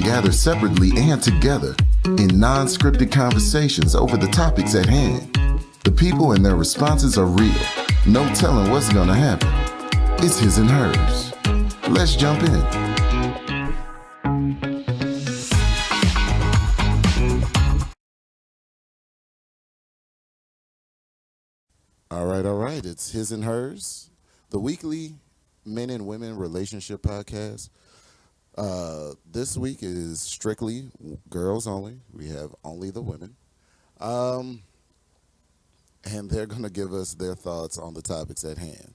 can gather separately and together in non-scripted conversations over the topics at hand. The people and their responses are real. No telling what's gonna happen. It's his and hers. Let's jump in. All right. It's his and hers, the weekly men and women relationship podcast. This week is strictly girls only. We have only the women. And they're going to give us their thoughts on the topics at hand.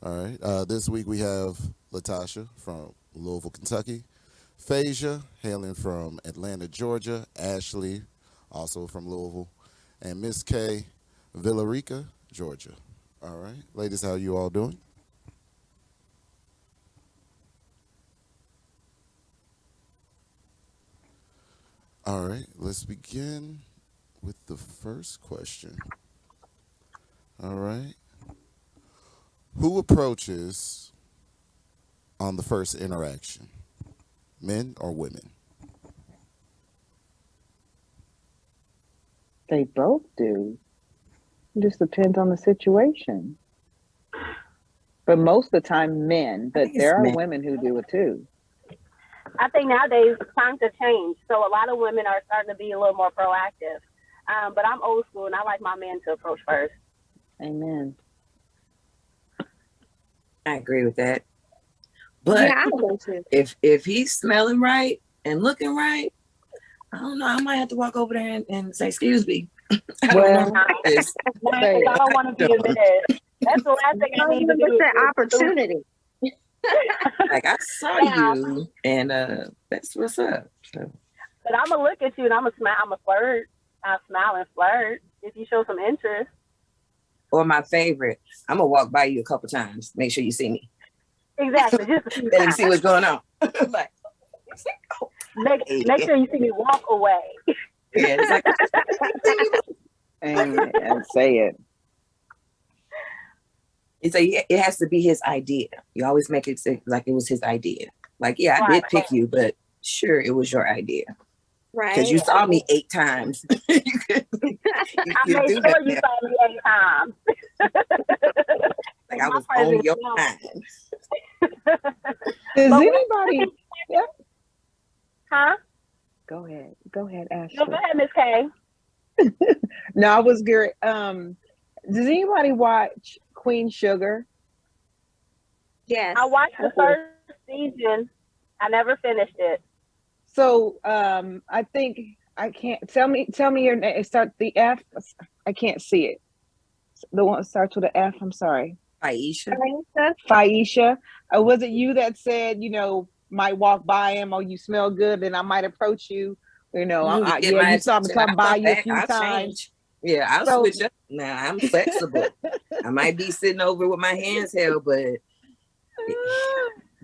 All right. This week we have Latasha from Louisville, Kentucky, Phasia hailing from Atlanta, Georgia, Ashley also from Louisville, and Miss K, Villarica, Georgia. All right. Ladies, how you all doing? All right. Let's begin with the first question. All right. Who approaches on the first interaction? Men or women? They both do. It just depends on the situation. But most of the time, men. But there are women who do it too. I think nowadays times have changed, so a lot of women are starting to be a little more proactive. But I'm old school, and I like my man to approach first. Amen. I agree with that. But Yeah, I do too. if he's smelling right and looking right, I don't know. I might have to walk over there and say, "Excuse me." Well, I don't want to be in bed. That's the last thing I need to do. That opportunity. Like, I saw you, and that's what's up. So. But I'm gonna look at you and I'm gonna smile. I'm gonna flirt. I'll smile and flirt if you show some interest. Or my favorite, I'm gonna walk by you a couple times. Make sure you see me. Exactly. Just a few Let me times. see what's going on. Like, Make sure you see me walk away. yeah, it's like, and say it. it has to be his idea. You always make it say, like it was his idea. Like, yeah, I did pick you, but sure, it was your idea. Right. Because you saw me 8 times. I made sure you saw me 8 times. Like I was on your mind. Does anybody? Yeah. Huh? Go ahead, Ashley. No, go ahead, Miss K. No, I was good. Does anybody watch Queen Sugar? Yes. I watched the first season. I never finished it. So I think I can't tell me your name. It starts the F. I can't see it. The one that starts with an F. I'm sorry. Aisha. Phaisha. Was it you that said, might walk by him or you smell good and I might approach you? You saw me come by you a few times. Yeah, I'll switch up. Now I'm flexible. I might be sitting over with my hands held, but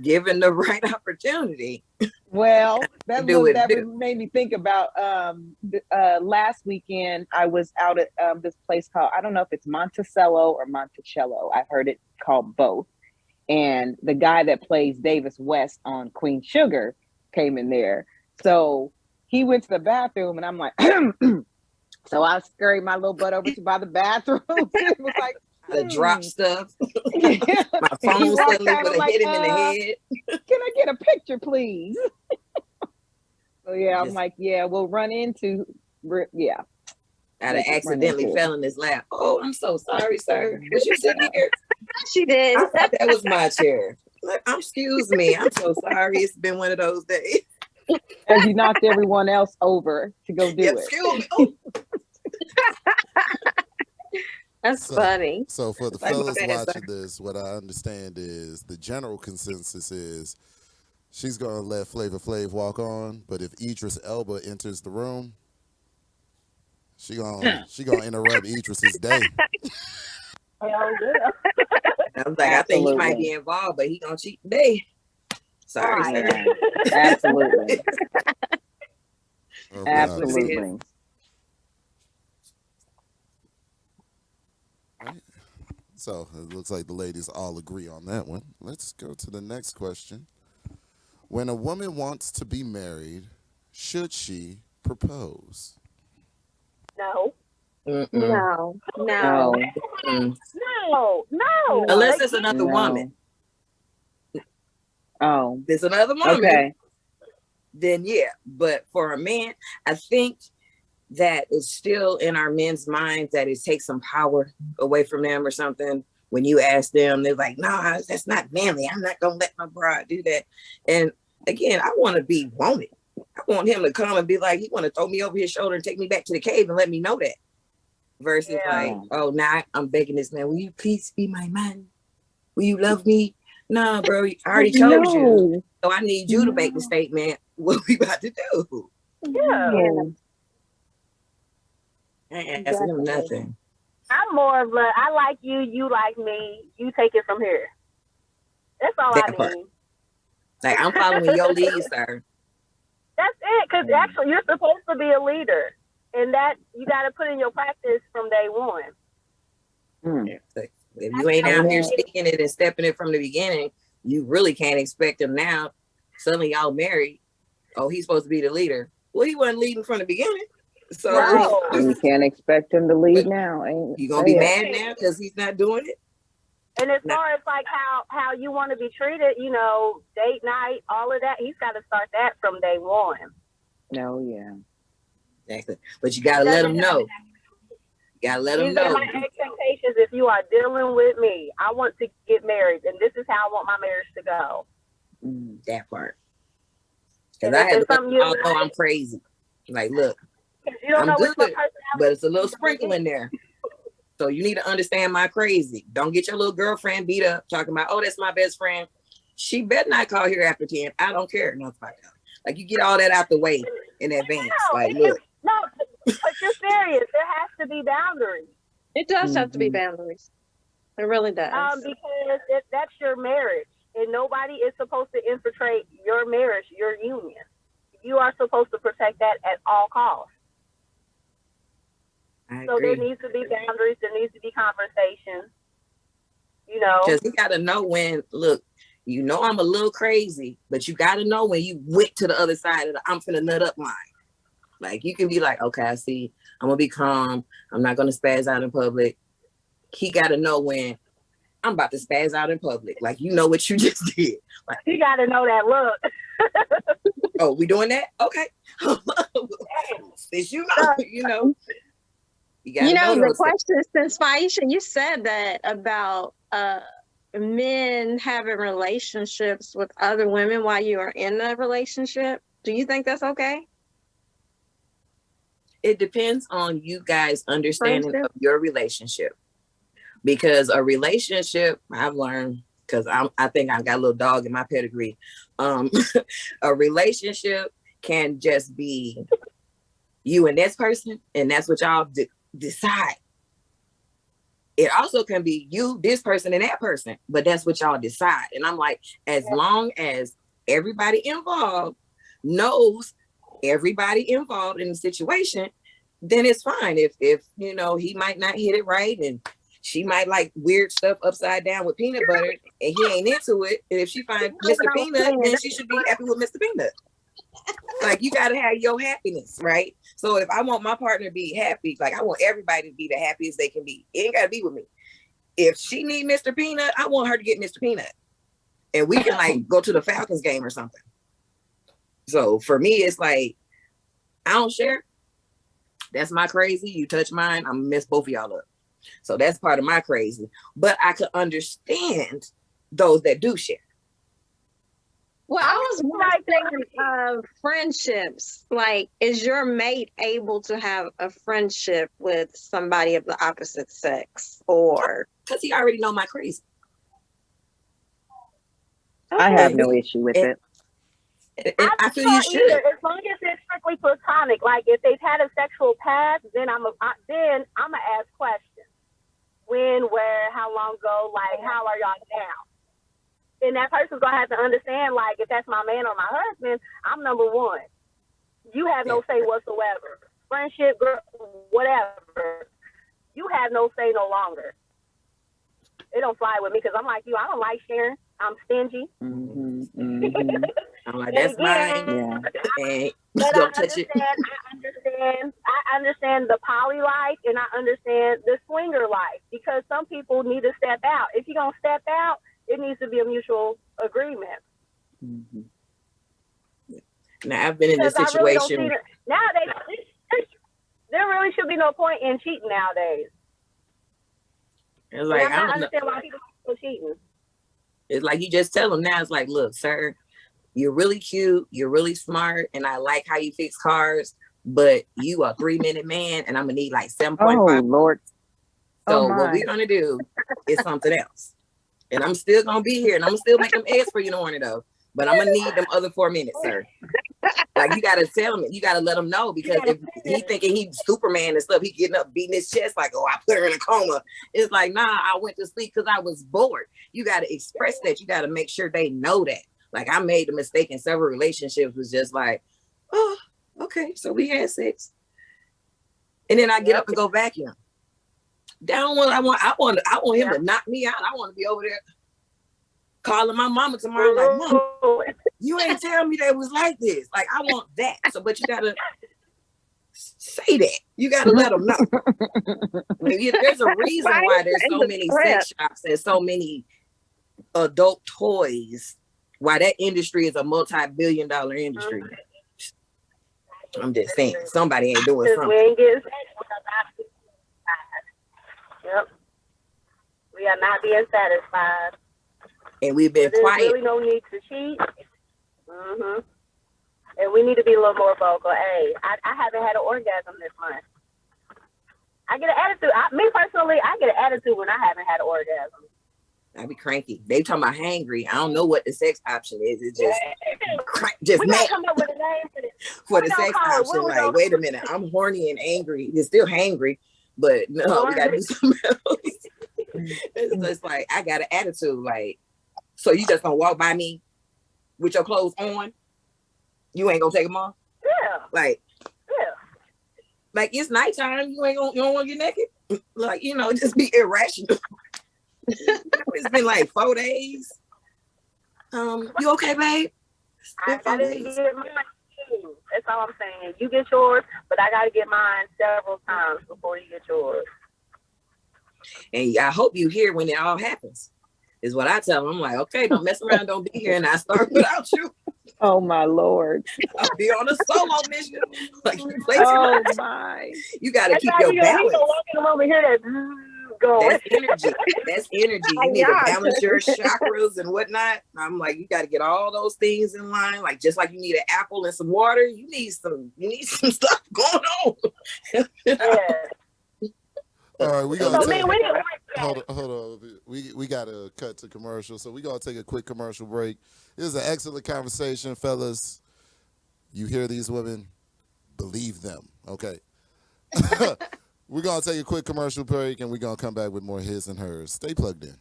given the right opportunity. Well, that made me think about last weekend. I was out at this place called, I don't know if it's Monticello or Monticello. I've heard it called both. And the guy that plays Davis West on Queen Sugar came in there. So he went to the bathroom and I'm like, so I scurried my little butt over to by the bathroom. It was like, the drop stuff. Yeah. My phone suddenly would have like, hit him in the head. Can I get a picture, please? So yeah, I'm like, yeah, we'll run into, yeah. I'd have accidentally fell in his lap. Oh, I'm so sorry, sir. Was you sitting here? She did. I thought that was my chair. Look, excuse me. I'm so sorry. It's been one of those days. As you knocked everyone else over to go do it. Excuse me. Oh. That's funny. So for the fellas watching this, what I understand is the general consensus is she's gonna let Flavor Flav walk on, but if Idris Elba enters the room, she gonna interrupt Idris's day. Hell yeah. I was like, I think he might be involved, but he gonna cheat today. Sorry, sir. Absolutely. Okay, Absolutely. So it looks like the ladies all agree on that one. Let's go to the next question. When a woman wants to be married, should she propose? No. Mm-mm. No, no. No. Mm. No. No. Unless Like, it's another woman. Oh, If it's another woman, okay. then yeah. But for a man, I think that it's still in our men's minds that it takes some power away from them or something. When you ask them, they're like, "No, that's not manly. I'm not gonna let my bride do that." And again, I want to be wanted. I want him to come and be like, he want to throw me over his shoulder and take me back to the cave and let me know that. Versus like, oh, now I'm begging this man, will you please be my man? Will you love me? Nah, bro, I already told you. So I need you to make the statement. What we about to do? yeah. I ain't asking him nothing. I'm more of a, I like you, you like me, you take it from here. That's all That I part. mean. Like, I'm following your lead, sir. That's it, because actually you're supposed to be a leader. And that you got to put in your practice from day one. Like, if you ain't out here speaking it and stepping it from the beginning, you really can't expect him now. Suddenly y'all married. Oh, he's supposed to be the leader. Well, he wasn't leading from the beginning. So No. You can't expect him to lead now. You gonna be mad now because he's not doing it? And as far as like how you want to be treated, you know, date night, all of that, he's got to start that from day one. No, yeah. Exactly. But you gotta let him know. You gotta let him These are know. my expectations. If you are dealing with me, I want to get married, and this is how I want my marriage to go. That part. And Because I had to let something them all know I'm crazy. Like, look, you don't I'm know good, which my personality, but it's a little sprinkle in there. So you need to understand my crazy. Don't get your little girlfriend beat up talking about, oh, that's my best friend. She better not call here after 10. I don't care. No, like, you get all that out the way in advance. Like, look. No, but you're serious. There has to be boundaries. It does have to be boundaries. It really does. Because that's your marriage, and nobody is supposed to infiltrate your marriage, your union. You are supposed to protect that at all costs. So there needs to be boundaries. There needs to be conversation. You know, because you got to know when. Look, you know I'm a little crazy, but you got to know when you went to the other side of the I'm finna nut up line. Like, you can be like, okay, I see. I'm gonna be calm. I'm not gonna spaz out in public. He got to know when I'm about to spaz out in public. Like, you know what you just did. Like, you got to know that look. Oh, we doing that? Okay. Since you know. You know, the question, since Faisha, you said that about men having relationships with other women while you are in a relationship. Do you think that's okay? It depends on you guys' understanding of your relationship. Because a relationship, I've learned, because I think I got a little dog in my pedigree. A relationship can just be you and this person, and that's what y'all decide. It also can be you, this person, and that person, but that's what y'all decide. And I'm like, as long as everybody involved knows everybody involved in the situation, then it's fine. If you know, he might not hit it right, and she might like weird stuff upside down with peanut butter, and he ain't into it. And if she finds Mr. Peanut, then she should be happy with Mr. Peanut. Like, you gotta have your happiness, right? So if I want my partner to be happy, like, I want everybody to be the happiest they can be. It ain't gotta be with me. If she need Mr. Peanut, I want her to get Mr. Peanut, and we can like go to the Falcons game or something. So for me, it's like, I don't share. That's my crazy. You touch mine, I'm gonna mess both of y'all up. So that's part of my crazy. But I could understand those that do share. Well, I was more thinking of friendships. Like, is your mate able to have a friendship with somebody of the opposite sex? Or because he already know my crazy. I have no issue with it. I feel you should. As long as it's strictly platonic. Like, if they've had a sexual past, then I'm gonna ask questions. When, where, how long ago, like, how are y'all now? And that person's gonna have to understand, like, if that's my man or my husband, I'm number one. You have no say whatsoever. Friendship, girl, whatever. You have no say no longer. It don't fly with me because I'm like you. I don't like sharing. I'm stingy. I I'm like, that's mine. Yeah. And But don't touch it. I understand the poly life, and I understand the swinger life, because some people need to step out. If you're gonna step out, it needs to be a mutual agreement. Mm-hmm. Now I've been in this situation. Really nowadays, there really should be no point in cheating nowadays. It's like, I don't understand why people are cheating. It's like you just tell them now. It's like, look, sir, you're really cute, you're really smart, and I like how you fix cars, but you a 3-minute man, and I'm gonna need like 7.5. Oh Lord. So what we're gonna do is something else. And I'm still gonna be here, and I'm gonna still make them eggs for you in the morning though. But I'm gonna need them other 4 minutes, sir. Like, you gotta tell him, you gotta let him know, because if he thinking he's Superman and stuff, he getting up beating his chest like, oh, I put her in a coma. It's like, nah, I went to sleep because I was bored. You gotta express that. You gotta make sure they know that. Like, I made the mistake in several relationships, was just like, oh, okay, so we had sex, and then I get up and go vacuum. Down one, I want him to knock me out. I want to be over there calling my mama tomorrow, like, Mom, you ain't tell me that it was like this. Like, I want that. So, but you gotta say that. You gotta let them know. There's a reason why there's so many sex shops and so many adult toys. Why that industry is a multi-billion-dollar industry. I'm just saying, somebody ain't doing something. Yep. We are not being satisfied. And we've been quiet. There's really no need to cheat. Mm-hmm. And we need to be a little more vocal. Hey, I haven't had an orgasm this month. I get an attitude. Me personally, I get an attitude when I haven't had an orgasm. I be cranky. They talking about hangry. I don't know what the sex option is. It's just we mad. Come up with a name for this. For the sex option. Like, wait a minute, I'm horny and angry. It's still hangry, but no, we gotta do something else. It's like, I got an attitude. Like, so you just gonna walk by me with your clothes on? You ain't gonna take them off? Yeah. Like it's nighttime. You don't want to get naked. Like, just be irrational. It's been like 4 days. You okay, babe? I gotta get mine too. That's all I'm saying. You get yours, but I gotta get mine several times before you get yours. And I hope you hear when it all happens. Is what I tell them. I'm like, okay, don't mess around, don't be here, and I start without you. Oh my Lord. I'll be on a solo mission. Like, oh my. You gotta keep your balance. You walk in the room and hear that going. That's energy. That's energy. You need to balance your chakras and whatnot. I'm like, you gotta get all those things in line. Like, just like you need an apple and some water, you need some stuff going on. Yeah. All right, we gotta hold on. We gotta cut to commercial, so we gotta take a quick commercial break. This is an excellent conversation, fellas. You hear these women? Believe them, okay? We're gonna take a quick commercial break, and we're gonna come back with more his and hers. Stay plugged in.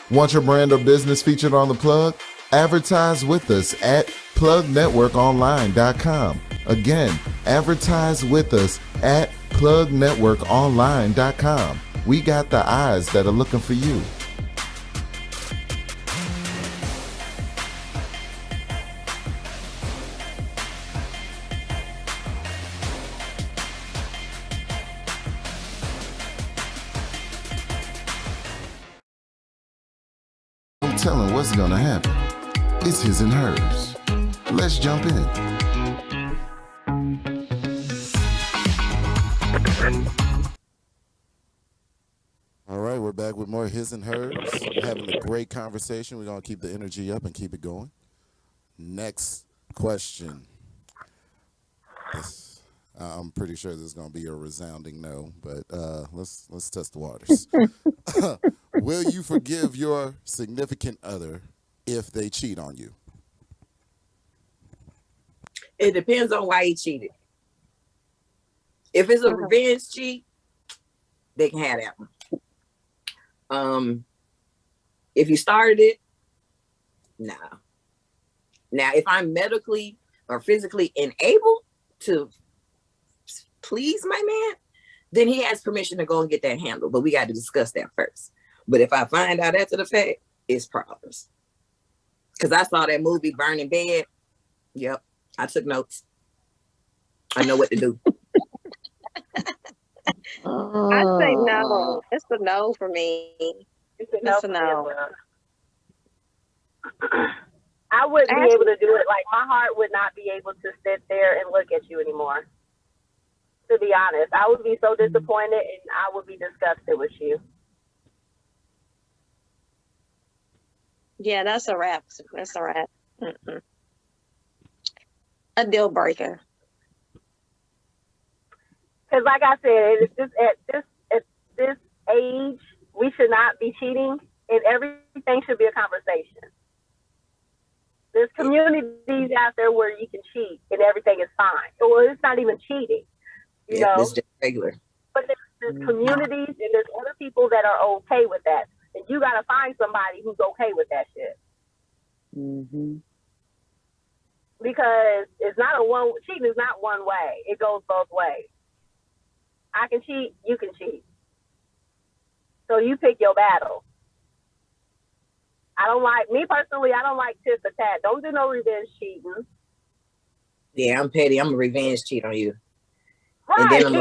Want your brand or business featured on The Plug? Advertise with us at plugnetworkonline.com. Again, advertise with us at plugnetworkonline.com. We got the eyes that are looking for you. telling what's gonna happen. It's his and hers. Let's jump in. All right, we're back with more his and hers. We're having a great conversation. We're gonna keep the energy up and keep it going. Next question. I'm pretty sure this is gonna be a resounding no, but let's test the waters. Will you forgive your significant other if they cheat on you? It depends on why he cheated. If it's a revenge cheat, they can have that one. If you started it, nah. Now, if I'm medically or physically unable to please my man, then he has permission to go and get that handled. But we got to discuss that first. But if I find out after the fact, it's problems. Because I saw that movie Burning Bed. Yep, I took notes. I know what to do. I'd say no. It's a no for me. It's a no. I wouldn't be able to do it. Like, my heart would not be able to sit there and look at you anymore. To be honest, I would be so disappointed and I would be disgusted with you. Yeah, that's a wrap. That's a wrap. Mm-mm. A deal breaker. Because, like I said, it's just at this age, we should not be cheating, and everything should be a conversation. There's communities out there where you can cheat and everything is fine. Well, it's not even cheating, you know. It's just regular. But there's communities and there's other people that are okay with that, and you got to find somebody who's okay with that shit. Mm-hmm. Because cheating is not one way. It goes both ways. I can cheat, you can cheat. So you pick your battle. Me personally, I don't like tit for tat. Don't do no revenge cheating. Yeah, I'm petty. I'm a revenge cheat on you. Right. And then I'm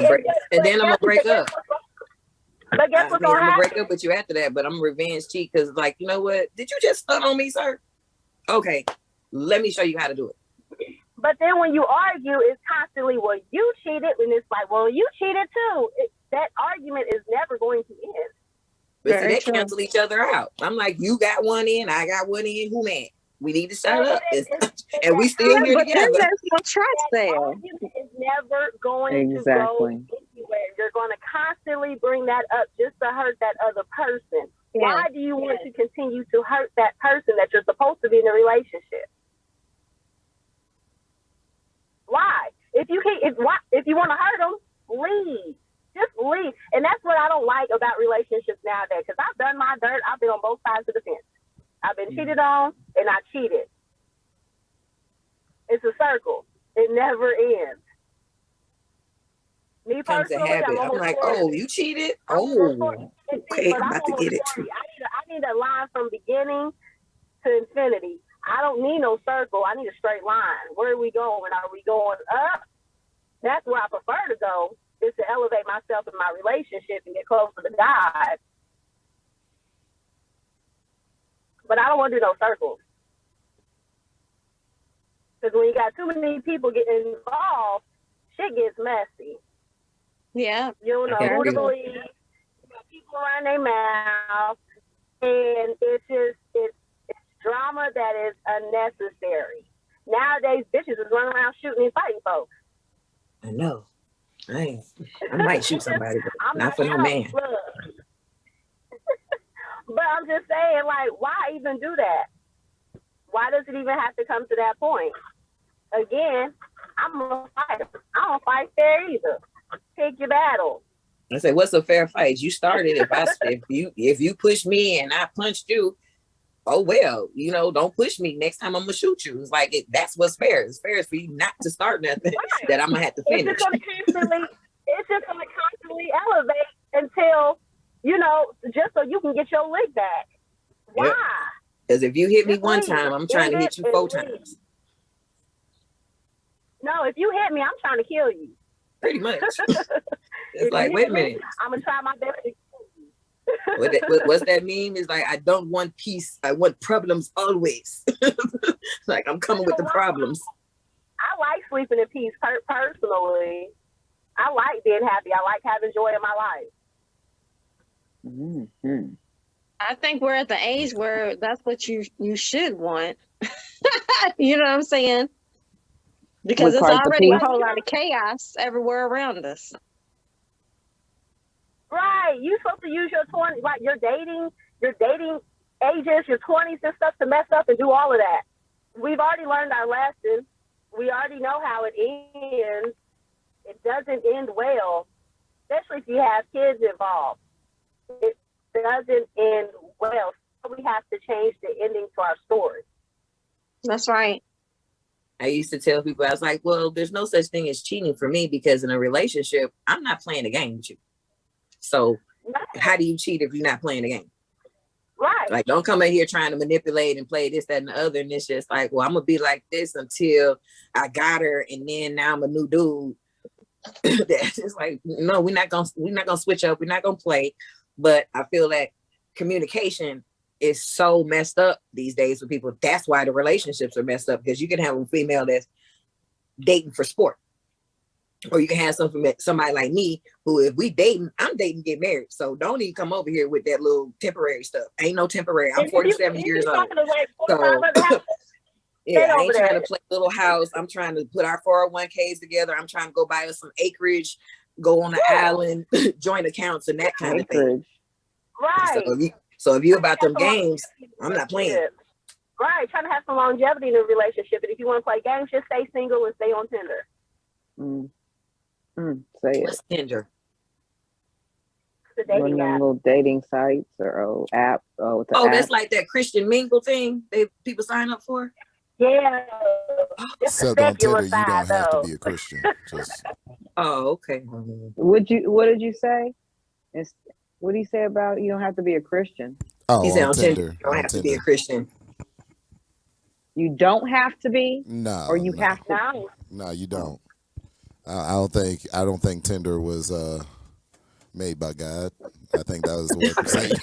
gonna break up. But guess what's gonna happen? I'm gonna break up with you after that, but I'm a revenge cheat because, like, you know what? Did you just stun on me, sir? Okay, let me show you how to do it. But then when you argue, it's constantly, well, you cheated, and it's like, well, you cheated too. That argument is never going to end. But see, they cancel each other out. I'm like, you got one in, I got one in. Who man? We need to shut up, and we still here together. But there's no trust there. That argument is never going to go anywhere. You're going to constantly bring that up just to hurt that other person. Yeah. Why do you want to continue to hurt that person that you're supposed to be in a relationship? Why? If you want to hurt them, leave. Just leave. And that's what I don't like about relationships nowadays. Because I've done my dirt. I've been on both sides of the fence. I've been cheated on, and I cheated. It's a circle. It never ends. Me personally, I'm like, oh, you cheated? Oh, okay, I'm about to get it too. I need a line from beginning to infinity. I don't need no circle. I need a straight line. Where are we going? Are we going up? That's where I prefer to go, is to elevate myself in my relationship and get closer to God. But I don't want to do no circles. Because when you got too many people getting involved, shit gets messy. Yeah. You don't know who to believe. You got people around their mouth. And it's drama that is unnecessary. Nowadays, bitches is running around shooting and fighting folks. I know. I might shoot somebody, but not for no man. But I'm just saying, like, why even do that? Why does it even have to come to that point? Again, I'm a fighter. I don't fight fair either. Pick your battle. I say, what's a fair fight? You started. If you push me and I punched you, oh well, don't push me. Next time I'm gonna shoot you. It's like that's what's fair. It's fair for you not to start nothing that I'm gonna have to finish. It's just gonna constantly elevate until just so you can get your lick back. Why? Because if you hit me one time, I'm trying to hit you 4 times. No, if you hit me, I'm trying to kill you. Pretty much. It's like, wait a minute. I'm gonna try my best to kill you. What's that meme? Is like, I don't want peace. I want problems always. Like, I'm coming with the problems. I like sleeping in peace personally. I like being happy. I like having joy in my life. Mm-hmm. I think we're at the age where that's what you should want. You know what I'm saying? Because it's already a whole lot of chaos everywhere around us. Right. You're supposed to use your 20s, like your dating ages, your 20s and stuff to mess up and do all of that. We've already learned our lesson. We already know how it ends. It doesn't end well, especially if you have kids involved. It doesn't end well. So we have to change the ending to our story. That's right. I used to tell people, I was like, well, there's no such thing as cheating for me, because in a relationship, I'm not playing a game with you. So how do you cheat if you're not playing the game? Right. Like, don't come in here trying to manipulate and play this, that, and the other. And it's just like, well, I'm going to be like this until I got her. And then now I'm a new dude. It's like, no, we're not gonna switch up. We're not going to play. But I feel that communication is so messed up these days with people. That's why the relationships are messed up, because you can have a female that's dating for sport. Or you can have somebody like me who, if we dating, I'm dating to get married. So don't even come over here with that little temporary stuff. Ain't no temporary. I'm 47 years old. So yeah, I ain't trying to play little house. I'm trying to put our 401ks together. I'm trying to go buy us some acreage, go on the island, joint accounts and that kind of thing. Right. So if you about them games, I'm not playing. Right. Trying to have some longevity in a relationship. And if you want to play games, just stay single and stay on Tinder. Say it. What's Tinder? One of them little dating sites or apps. That's like that Christian mingle thing people sign up for? Yeah. Except on Tinder, you don't have to be a Christian. Okay. What did you say? What did he say about you don't have to be a Christian? Oh, he said on Tinder, you don't have to be a Christian. You don't have to be? No. Or you have to? No, you don't. I don't think Tinder was made by God. I think that was the work of Satan.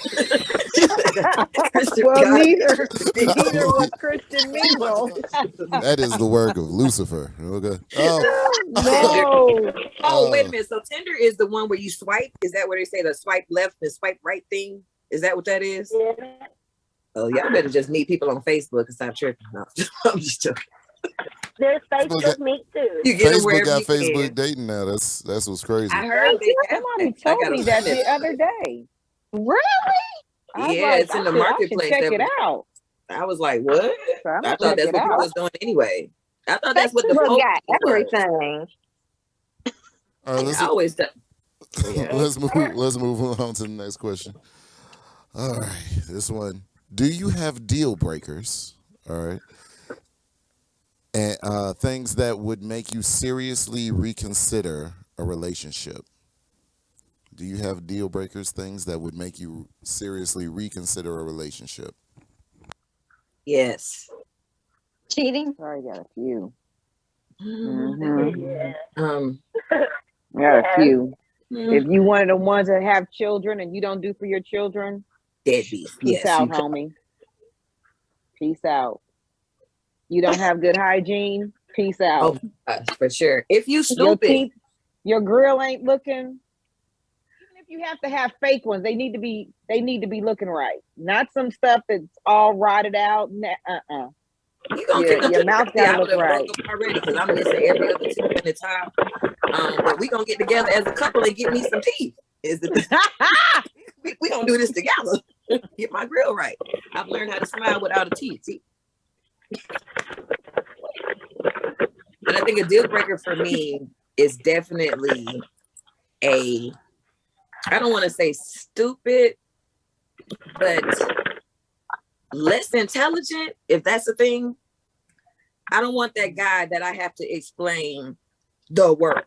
Well, neither was Christian Mingle. That is the work of Lucifer. Okay. No. Wait a minute. So Tinder is the one where you swipe? Is that what they say, the swipe left and swipe right thing? Is that what that is? Yeah. Oh, y'all better just meet people on Facebook and stop tripping. No, I'm just joking. There's Facebook Meet too. You get Facebook got Facebook dating now. That's what's crazy. I heard somebody told me that the other day. Really? Yeah, it's in the marketplace. Check it out. I was like, what? I thought that's what people was doing anyway. I thought that's what the Facebook Pope got everything. All right, I always let's move on to the next question. All right, this one. Do you have deal breakers? All right. And things that would make you seriously reconsider a relationship. Do you have deal breakers, things that would make you seriously reconsider a relationship? Yes. Cheating? Sorry, got a few. Yeah. Got a few. If you one of the ones that have children and you don't do for your children, deadbeat. Peace out, homie. Peace out. You don't have good hygiene. Peace out. Oh, for sure. If you stupid, your grill ain't looking. Even if you have to have fake ones, they need to be looking right. Not some stuff that's all rotted out. You gonna your mouth gotta look right. Already, because I'm missing every other tooth in the top. But we gonna get together as a couple and get me some teeth. We gonna do this together. Get my grill right. I've learned how to smile without a teeth. See? And I think a deal breaker for me is definitely I don't want to say stupid, but less intelligent, if that's a thing. I don't want that guy that I have to explain the world.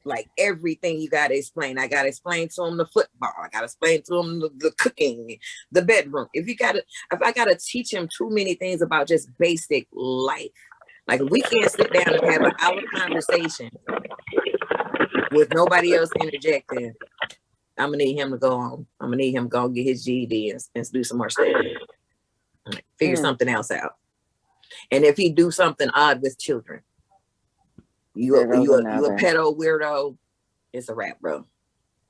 Like everything you got to explain. I got to explain to him the football. I got to explain to him the cooking, the bedroom. If I got to teach him too many things about just basic life, like if we can't sit down and have an hour conversation with nobody else interjecting, I'm gonna need him to go on. I'm I'm gonna need him to go get his GED and do some more stuff. Figure something else out. And if he do something odd with children, you a pedo weirdo, it's a wrap, bro.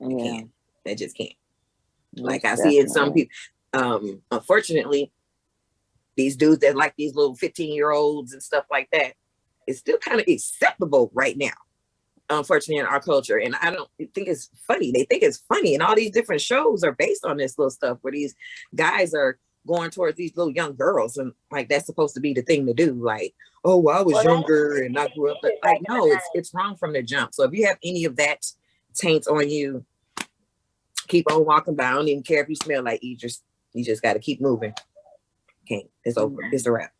You can't. That just can't. Like I see in some people, unfortunately, these dudes that like these little 15-year-olds and stuff like that, it's still kind of acceptable right now, unfortunately, in our culture. And I don't think it's funny. They think it's funny. And all these different shows are based on this little stuff where these guys are going towards these little young girls. And like, that's supposed to be the thing to do. Like, oh, well, I was younger and I grew up. Like, no, it's wrong from the jump. So if you have any of that taint on you, keep on walking by. I don't even care if you smell like Idris. You just got to keep moving. Can't. It's over. It's a wrap.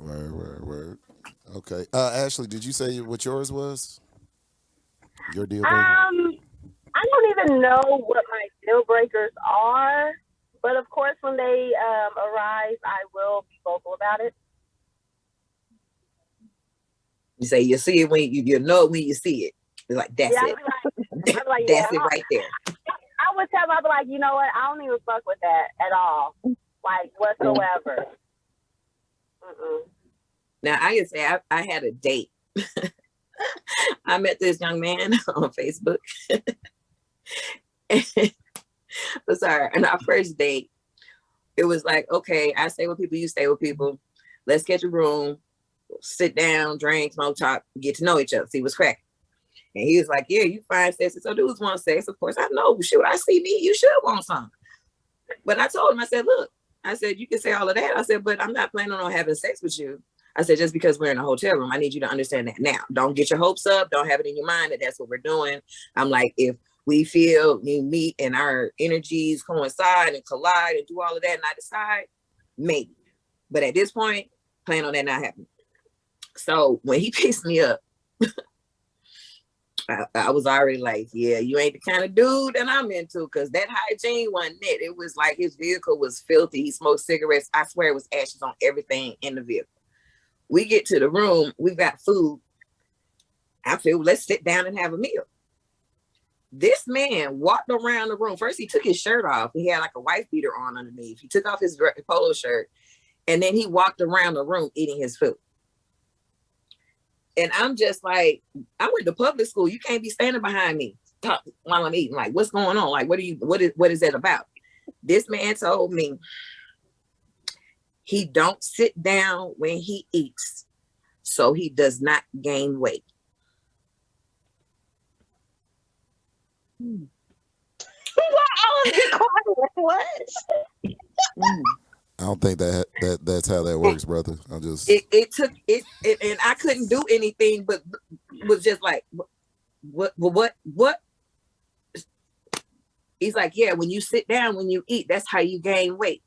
Word. Okay. Ashley, did you say what yours was? Your deal breaker? I don't even know what my deal breakers are, but of course, when they arise, I will be vocal about it. You say you see it when you know it when you see it. It's like that's it. That's it right there. I would tell them, I'd be like, you know what? I don't even fuck with that at all, like whatsoever. Now I can say I had a date. I met this young man on Facebook. Sorry, and our first date, it was like, okay, I stay with people, you stay with people. Let's get a room, sit down, drink, smoke, talk, get to know each other, see what's cracking. And he was like, yeah, you find sex. So dudes want sex. Of course, I know. Shoot, I see me. You should want some. But I told him, I said, look, I said, you can say all of that. I said, but I'm not planning on having sex with you. I said, just because we're in a hotel room, I need you to understand that now. Don't get your hopes up. Don't have it in your mind that that's what we're doing. I'm like, if we feel we meet and our energies coincide and collide and do all of that and I decide, maybe. But at this point, plan on that not happening. So when he pissed me up, I was already like, yeah, you ain't the kind of dude that I'm into, because that hygiene wasn't it. It was like his vehicle was filthy. He smoked cigarettes. I swear it was ashes on everything in the vehicle. We get to the room. We've got food. I feel, let's sit down and have a meal. This man walked around the room. First, he took his shirt off. He had like a wife beater on underneath. He took off his polo shirt, and then he walked around the room eating his food. And I'm just like, I went to public school. You can't be standing behind me while I'm eating. Like, what's going on? Like, what is that about? This man told me he don't sit down when he eats, so he does not gain weight. What? I don't think that's how that works, brother. I'm just it took it and I couldn't do anything but was just like what he's like, yeah, when you sit down when you eat, that's how you gain weight.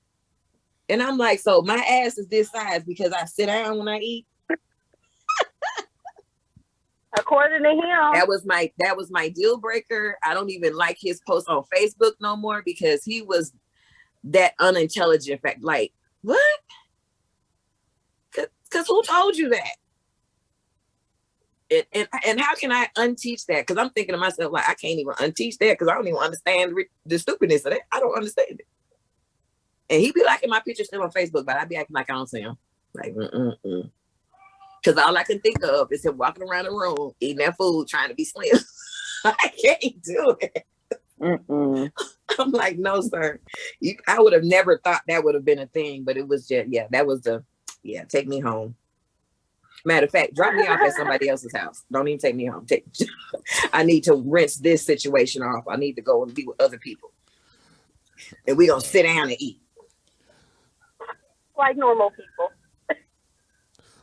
And I'm like, so my ass is this size because I sit down when I eat? According to him, that was my deal breaker. I don't even like his post on Facebook no more because he was that unintelligent fact. Like, what? Because who told you that? And how can I unteach that? Because I'm thinking to myself, like, I can't even unteach that because I don't even understand the stupidness of that. I don't understand it. And he be liking my pictures still on Facebook, but I be acting like I don't see him. Like, because all I can think of is him walking around the room, eating that food, trying to be slim. I can't do it. I'm like, no, sir. I would have never thought that would have been a thing, but it was just, take me home. Matter of fact, drop me off at somebody else's house. Don't even take me home. I need to rinse this situation off. I need to go and be with other people. And we're going to sit down and eat. Like normal people.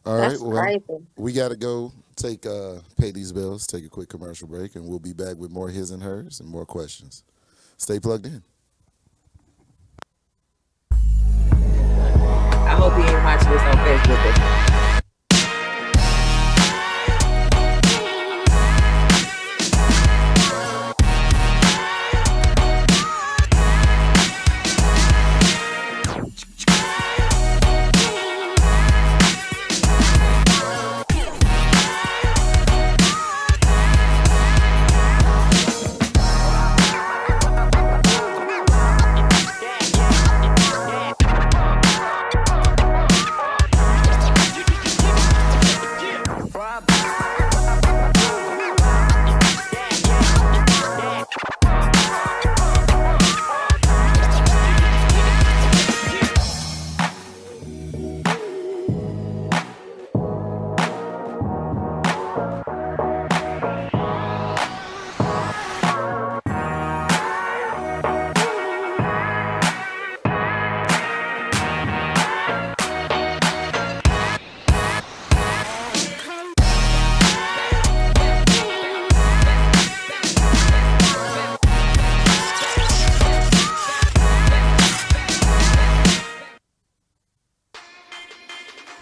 All right, well, we got to go pay these bills, take a quick commercial break, and we'll be back with more his and hers and more questions. Stay plugged in. I hope you ain't watching this on Facebook.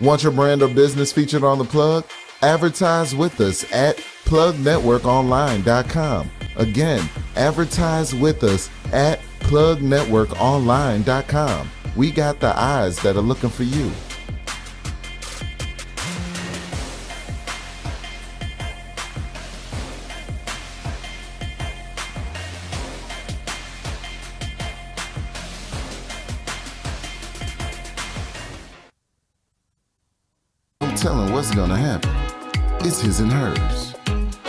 Want your brand or business featured on the plug? Advertise with us at plugnetworkonline.com. Again, advertise with us at plugnetworkonline.com. We got the eyes that are looking for you. No telling what's gonna happen. It's his and hers.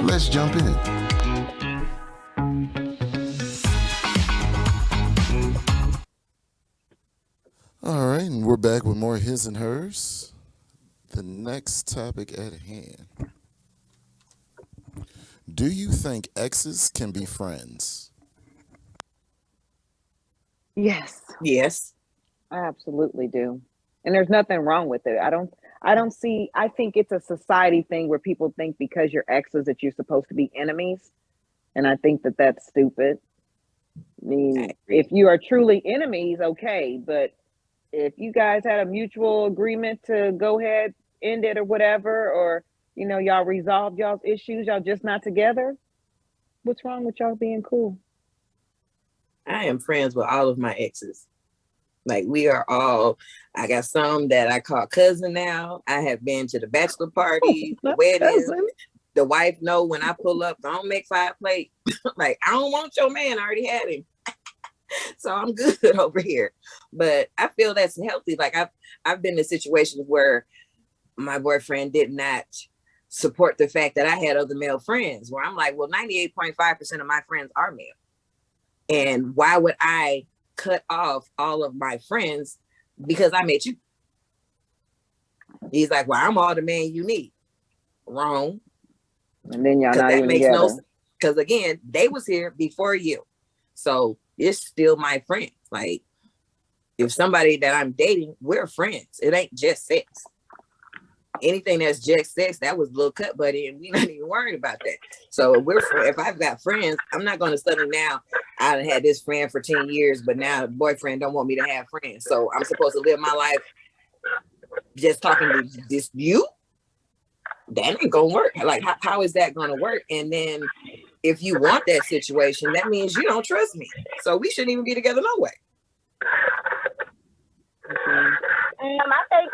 Let's jump in. All right, and we're back with more his and hers. The next topic at hand. Do you think exes can be friends? Yes, Yes. I absolutely do. And there's nothing wrong with it. I think it's a society thing where people think because you're exes that you're supposed to be enemies. And I think that that's stupid. I mean, if you are truly enemies, okay. But if you guys had a mutual agreement to go ahead, end it or whatever, or, y'all resolved y'all's issues, y'all just not together, what's wrong with y'all being cool? I am friends with all of my exes. Like we are all, I got some that I call cousin now. I have been to the bachelor party, the weddings. The wife know when I pull up, don't make 5 plates. Like, I don't want your man, I already had him. So I'm good over here. But I feel that's healthy. Like I've been in situations where my boyfriend did not support the fact that I had other male friends, where I'm like, well, 98.5% of my friends are male. And why would I cut off all of my friends because I met you? He's like, well, I'm all the man you need. Wrong. And then y'all not even makes together. no sense. Because again, they was here before you. So it's still my friends. Like if somebody that I'm dating, we're friends. It ain't just sex. Anything that's just sex, that was a little cut buddy, and we're not even worried about that. So if I've got friends, I'm not going to suddenly now, I done had this friend for 10 years, but now the boyfriend don't want me to have friends. So I'm supposed to live my life just talking to this you? That ain't gonna work. Like, how is that gonna work? And then if you want that situation, that means you don't trust me. So we shouldn't even be together no way. I think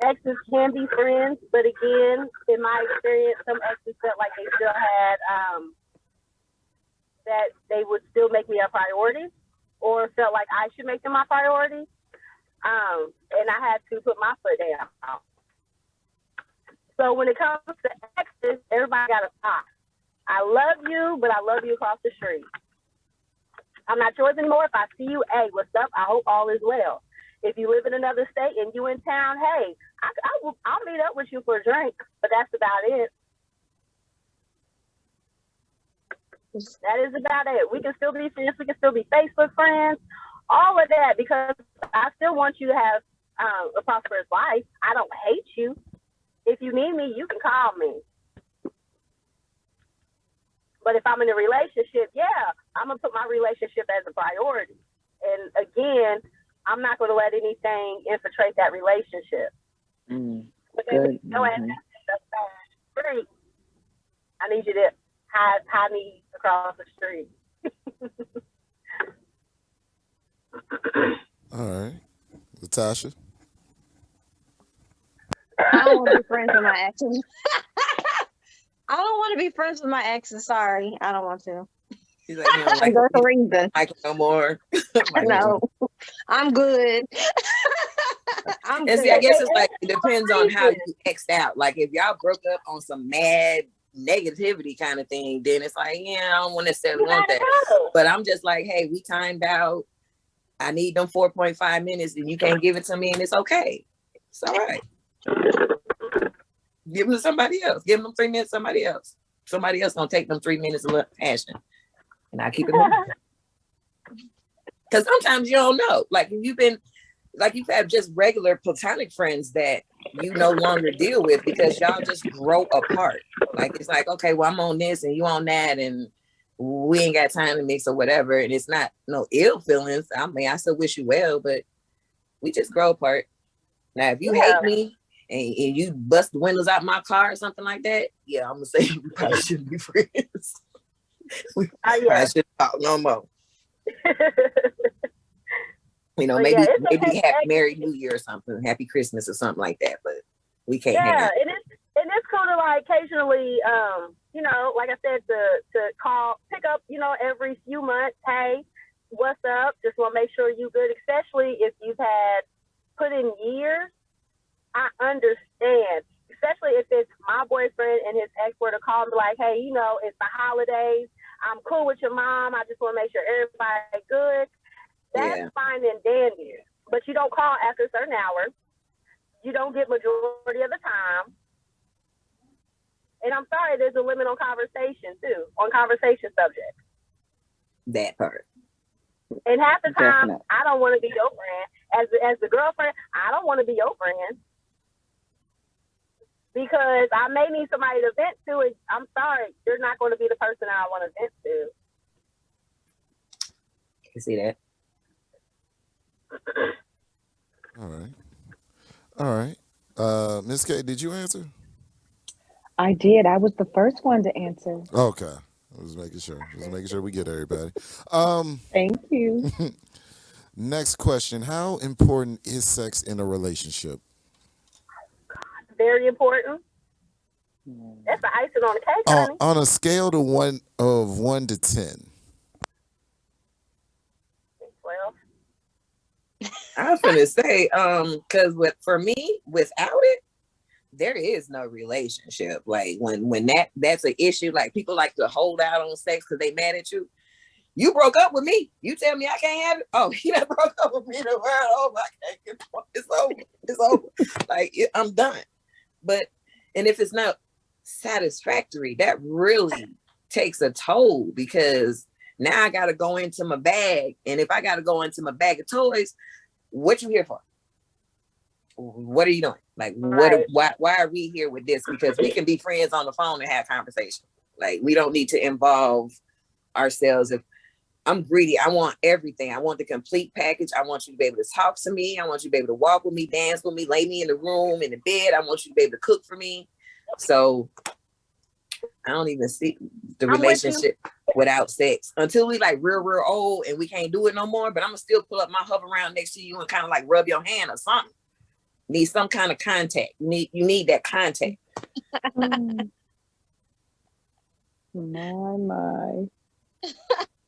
exes can be friends, but again, in my experience, some exes felt like they still had that they would still make me a priority, or felt like I should make them my priority. And I had to put my foot down. So when it comes to exes, everybody got a stop. I love you, but I love you across the street. I'm not yours anymore. If I see you, hey, what's up? I hope all is well. If you live in another state and you in town, hey, I'll meet up with you for a drink, but that's about it. That is about it. We can still be friends. We can still be Facebook friends, all of that, because I still want you to have a prosperous life. I don't hate you. If you need me, you can call me. But if I'm in a relationship, yeah, I'm going to put my relationship as a priority. And again, I'm not going to let anything infiltrate that relationship. But then go ahead and street. I need you to hide me across the street. All right. Latasha? I don't want to be friends with my exes. I don't want to be friends with my exes. Sorry, I don't want to. He's like, you know, like, there's a reason. Michael no more. No, I'm good. And see, I guess it's like, it depends on how you X'd out. Like if y'all broke up on some mad negativity kind of thing, then it's like, yeah, I don't necessarily want that. But I'm just like, hey, we timed out. I need them 4.5 minutes and you can't give it to me and it's okay. It's all right. Give them to somebody else. Give them 3 minutes, somebody else. Somebody else gonna take them 3 minutes of passion. And I keep it moving. Because sometimes you don't know. Like you've had just regular platonic friends that you no longer deal with because y'all just grow apart. Like it's like, okay, well, I'm on this and you on that, and we ain't got time to mix or whatever. And it's not no ill feelings. I mean, I still wish you well, but we just grow apart. Now, if you hate me and you bust the windows out my car or something like that, yeah, I'm gonna say we probably shouldn't be friends. We probably shouldn't talk no more. You know, maybe happy Merry New Year or something, Happy Christmas or something like that, but we can't hang out. And it's cool to like occasionally, you know, like I said, to call, pick up, you know, every few months. Hey, what's up? Just want to make sure you good, especially if you've had put in years. I understand, especially if it's my boyfriend and his ex were to call me like, hey, you know, it's the holidays. I'm cool with your mom. I just want to make sure everybody's good. That's fine and dandy. But you don't call after a certain hour. You don't get majority of the time. And I'm sorry, there's a limit on conversation too, on conversation subjects. That part. And half the time, I don't want to be your friend. As the girlfriend, I don't want to be your friend. Because I may need somebody to vent to, and I'm sorry, you're not going to be the person I want to vent to. I can see that. All right. Miss K, did you answer? I did. I was the first one to answer. Okay. I was making sure we get everybody. Thank you. Next question. How important is sex in a relationship? Very important. That's the icing on the cake, honey. On a scale of 1 to 10. 12. I was gonna say, because for me, without it, there is no relationship. Like when that's an issue, like people like to hold out on sex because they mad at you. You broke up with me. You tell me I can't have it. Oh, you done broke up with me in the world. Oh, I can't get it. It's over. It's over. Like I'm done. But and if it's not satisfactory, that really takes a toll because now I got to go into my bag, and if I got to go into my bag of toys, what you here for? What are you doing? Like, why are we here with this? Because we can be friends on the phone and have conversation. Like, we don't need to involve ourselves. If I'm greedy, I want everything. I want the complete package. I want you to be able to talk to me. I want you to be able to walk with me, dance with me, lay me in the room, in the bed. I want you to be able to cook for me. So I don't even see the relationship without sex until we like real old and we can't do it no more. But I'm gonna still pull up my hover around next to you and kind of like rub your hand or something. Need some kind of contact. You need that contact. My.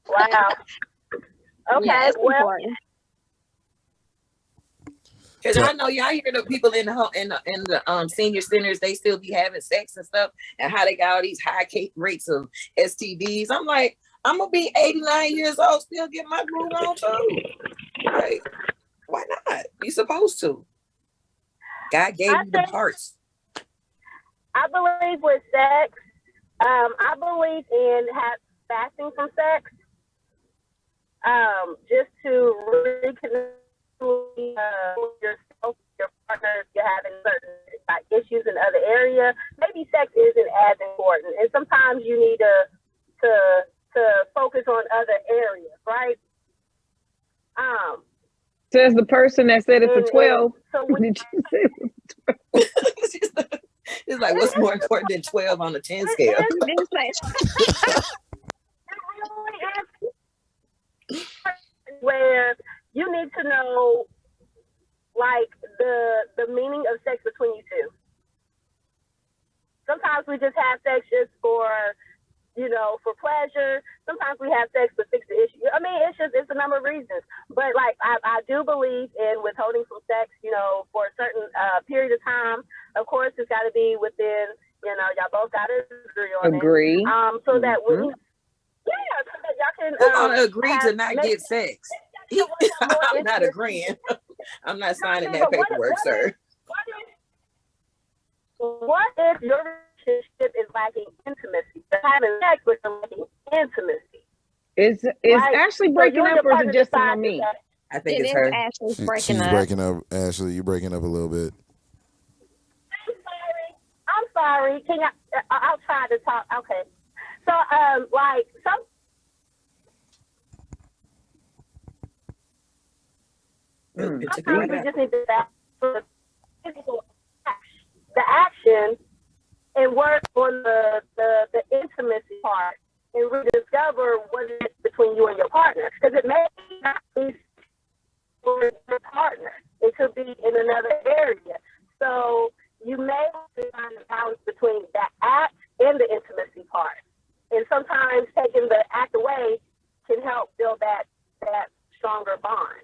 Wow. Okay. Yeah, it's well, important. Because I know y'all hear the people in the senior centers, they still be having sex and stuff, and how they got all these high rates of STDs. I'm like, I'm gonna be 89 years old, still get my groove on too. Like, why not? You supposed to. God gave you the parts. I believe with sex, I believe in fasting from sex, just to reconnect with yourself, your partner, if you're having certain issues in other areas. Maybe sex isn't as important, and sometimes you need to focus on other areas, right? Says the person that said it's a 12. So Did you say it was 12? It's like, what's more important than 12 on the 10 scale? Where you need to know like the meaning of sex between you two. Sometimes we just have sex just for, for pleasure. Sometimes we have sex to fix the issue. I mean, it's a number of reasons. But like I do believe in withholding from sex, for a certain period of time. Of course, it's got to be within, y'all both got to agree on it. So that when so that y'all can who's gonna agree to not get sex? I'm not agreeing. I'm not signing that paperwork, sir. What if your relationship is lacking intimacy? You're having sex with you're lacking intimacy. Is Ashley breaking up, or is it just on me? I think it's her. Ashley's She's breaking up. Ashley, you're breaking up a little bit. I'm sorry. Can I'll try to talk. Okay. So, like some. Sometimes we just need to back for physical action. the action and work on the intimacy part and rediscover what it is between you and your partner. Because it may not be with your partner. It could be in another area. So you may have to find a balance between the act and the intimacy part. And sometimes taking the act away can help build that stronger bond.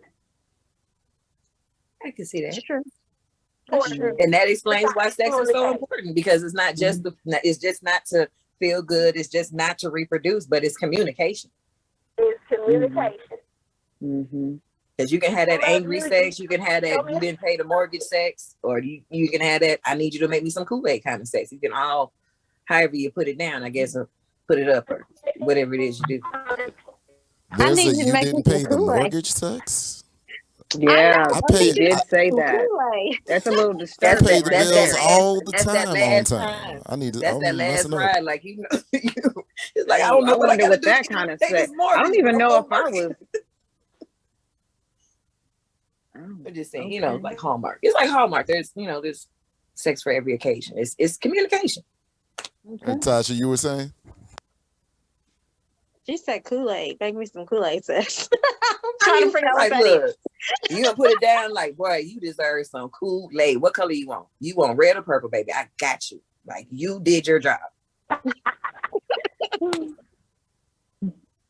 I can see that. That's true. And that explains why sex is so important, because it's not just it's just not to feel good, it's just not to reproduce, but it's communication. It's communication. Mm-hmm. Because you can have that angry sex, you can have that you didn't pay the mortgage sex, or you can have that I need you to make me some Kool-Aid kind of sex. You can all, however you put it down, I guess, or put it up, or whatever it is you do. There's need a to you make didn't me pay some the Kool-Aid. mortgage sex? Yeah, I pay- she did say Some that. Kool-Aid. That's a little I disturbing. pay the That's bills that all the that's that time on last time. time. I need to. That's I'm that last messing up. ride, like it's like I don't know I what I wonder gotta what do that to kind of pay this sex. mortgage, I don't even but know I'm if I working. was. I'm just saying, you know, like Hallmark. It's like Hallmark. There's sex for every occasion. It's communication. Okay. And Tasha, you were saying? She said Kool-Aid. Make me some Kool-Aid sex. I'm trying to figure out like, what that is. look, you gonna put it down like, boy, you deserve some Kool-Aid. What color you want? You want red or purple, baby? I got you. Like, you did your job.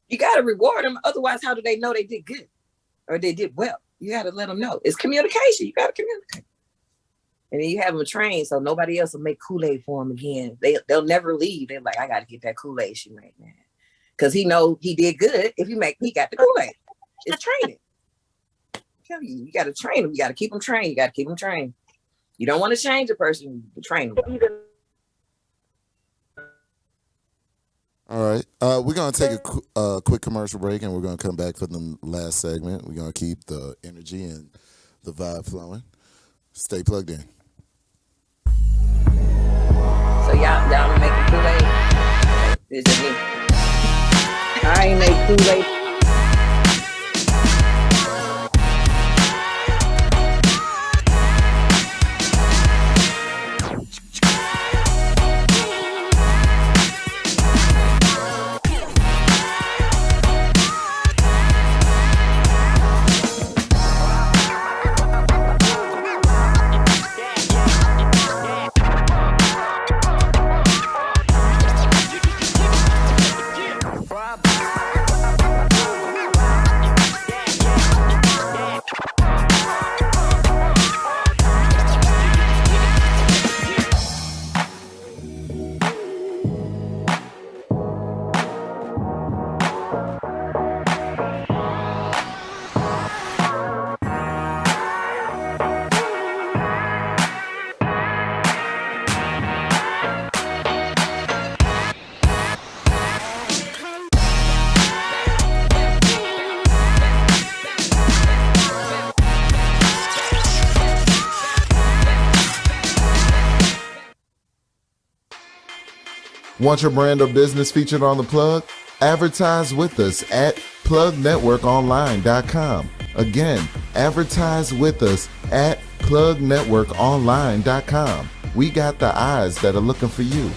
You gotta reward them. Otherwise, how do they know they did good or they did well? You gotta let them know. It's communication. You gotta communicate. And then you have them trained so nobody else will make Kool-Aid for them again. They'll never leave. They're like, I gotta get that Kool-Aid she made, man. Because he know he did good if he got the Kool-Aid. It's training. You got to train them. You got to keep them trained. You got to keep them trained. You don't want to change a person, you train them. All right. We're going to take a quick commercial break, and we're going to come back for the last segment. We're going to keep the energy and the vibe flowing. Stay plugged in. So y'all making Kool-Aid? Is it me? I ain't make Kool-Aid. Want your brand or business featured on the plug? Advertise with us at plugnetworkonline.com. Again, advertise with us at plugnetworkonline.com. We got the eyes that are looking for you.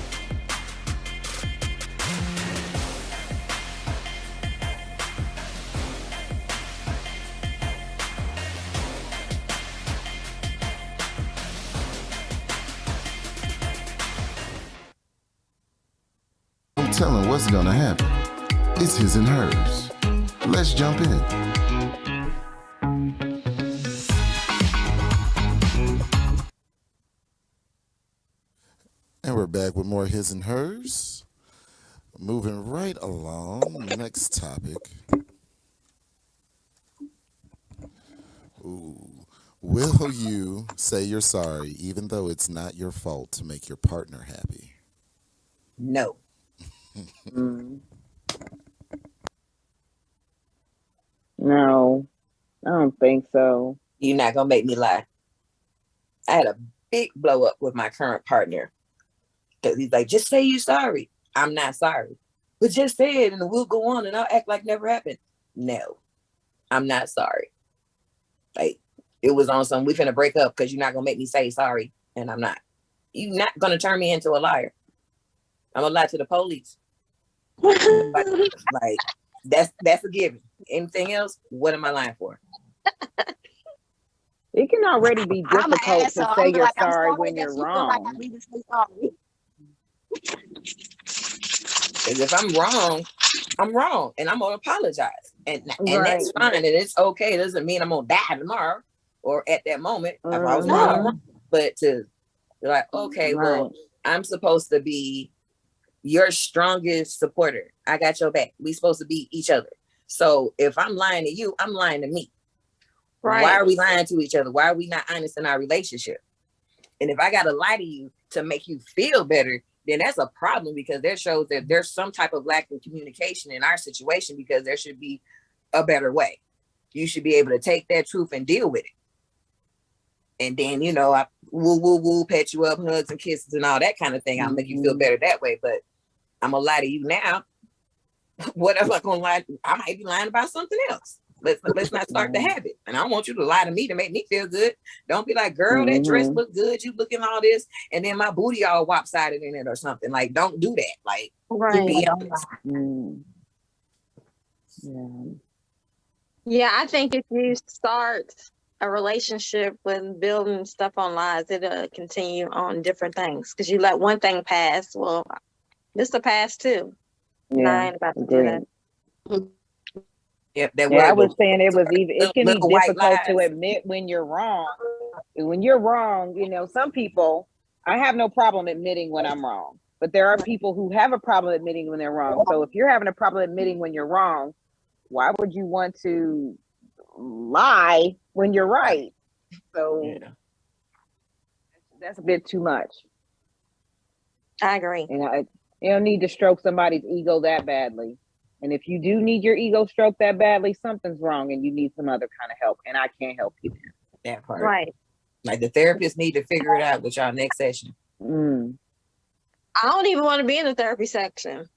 I'm telling what's gonna happen. It's his and hers. Let's jump in. And we're back with more his and hers. Moving right along. Next topic. Ooh. Will you say you're sorry even though it's not your fault to make your partner happy? No. No, I don't think so. You're not gonna make me lie. I had a big blow up with my current partner. Because he's like, just say you're sorry. I'm not sorry. But just say it and we'll go on and I'll act like never happened. No, I'm not sorry. Like, it was on some, we finna break up because you're not gonna make me say sorry. And I'm not. you're not gonna turn me into a liar. I'm gonna lie to the police. like that's a given. Anything else? What am I lying for? It can already be difficult to say you're sorry when you're wrong. Like I need to say sorry. Because if I'm wrong, I'm wrong, and I'm gonna apologize, and Right. that's fine, and it's okay. It doesn't mean I'm gonna die tomorrow or at that moment. If I was wrong, but to like, okay, well, I'm supposed to be your strongest supporter. I got your back. We supposed to be each other. So if I'm lying to you, I'm lying to me. Right. Why are we lying to each other? Why are we not honest in our relationship? And if I got to lie to you to make you feel better, then that's a problem, because that shows that there's some type of lack of communication in our situation, because there should be a better way. You should be able to take that truth and deal with it. And then, I woo, pet you up, hugs and kisses and all that kind of thing. I'll make you feel better that way. But I'm going to lie to you now. What am I going to lie? I might be lying about something else. Let's not start the habit. And I don't want you to lie to me to make me feel good. Don't be like, girl, that dress look good. You looking all this, and then my booty all lopsided in it or something. Like, don't do that. Like, be honest. Yeah, I think if you start a relationship with building stuff on lies, it'll continue on different things. Because you let one thing pass, well, this will pass too. Yeah, I ain't about to do that. Yep, I was saying it can be difficult to admit when you're wrong. When you're wrong, some people, I have no problem admitting when I'm wrong, but there are people who have a problem admitting when they're wrong. So if you're having a problem admitting when you're wrong, why would you want to lie when you're right? So that's a bit too much. I agree. And you don't need to stroke somebody's ego that badly. And if you do need your ego stroked that badly, something's wrong and you need some other kind of help. And I can't help you. That part. Right. Like the therapist need to figure it out with y'all next session. I don't even want to be in the therapy section.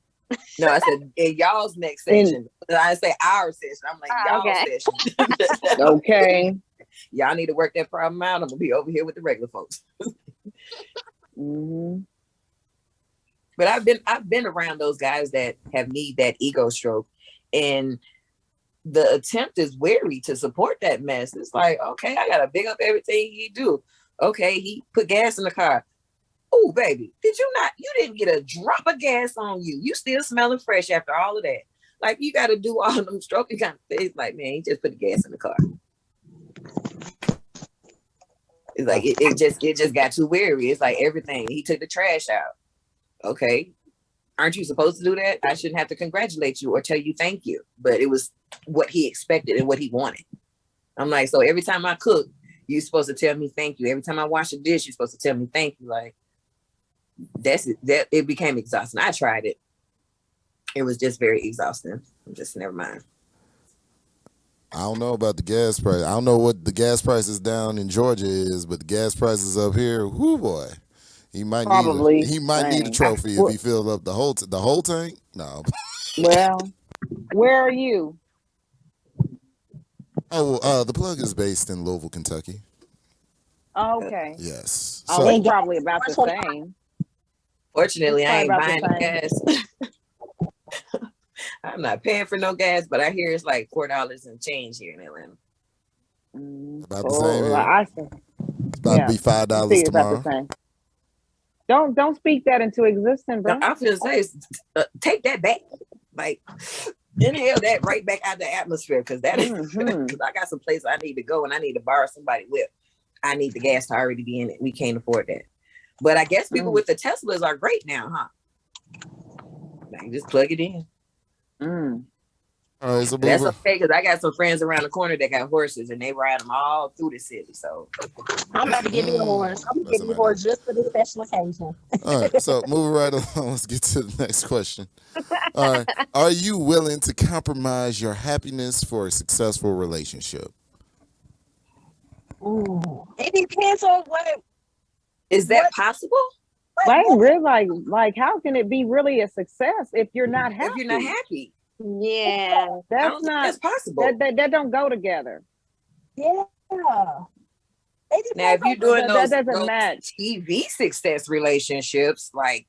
No, I said in y'all's next session. I say our session. I'm like, y'all session. Okay. Y'all need to work that problem out. I'm going to be over here with the regular folks. But I've been around those guys that have need that ego stroke, and the attempt is weary to support that mess. It's like, okay, I gotta big up everything he do. Okay, he put gas in the car. Oh, baby, you didn't get a drop of gas on you. You still smelling fresh after all of that. Like, you got to do all of them stroking kind of things. Like, man, he just put the gas in the car. It's like it just got too weary. It's like everything. He took the trash out. Okay, aren't you supposed to do that? I shouldn't have to congratulate you or tell you thank you. But it was what he expected and what he wanted. I'm like, so every time I cook, you're supposed to tell me thank you. Every time I wash a dish, you're supposed to tell me thank you. Like, that's it. That it became exhausting. I tried it. It was just very exhausting. Just never mind. I don't know about the gas price. I don't know what the gas prices down in Georgia is, but the gas prices up here, whoo boy. He might need a trophy if he filled up the whole tank. No. Well, where are you? Oh, the plug is based in Louisville, Kentucky. Oh, okay. Yes. So it's probably about the same. Fortunately, I ain't buying gas. I'm not paying for no gas, but I hear it's like $4 and change here in Atlanta. About the same here. It's about to be $5 tomorrow. Don't speak that into existence, bro. No, I feel say take that back. Like, inhale that right back out the atmosphere, because that is because I got some place I need to go and I need to borrow somebody with. I need the gas to already be in it. We can't afford that. But I guess people with the Teslas are great now, huh? Like, just plug it in. All right, so that's okay, because I got some friends around the corner that got horses and they ride them all through the city. So I'm about to give you a horse. I'm gonna give you a horse just for this special occasion. All right, so moving right along, let's get to the next question. All right, are you willing to compromise your happiness for a successful relationship? It depends on what. Is that possible? I didn't realize, like, how can it be really a success if you're not happy? If you're not happy. Yeah, that's not possible. That don't go together. Yeah. Now, if you're doing that those doesn't match. TV success relationships, like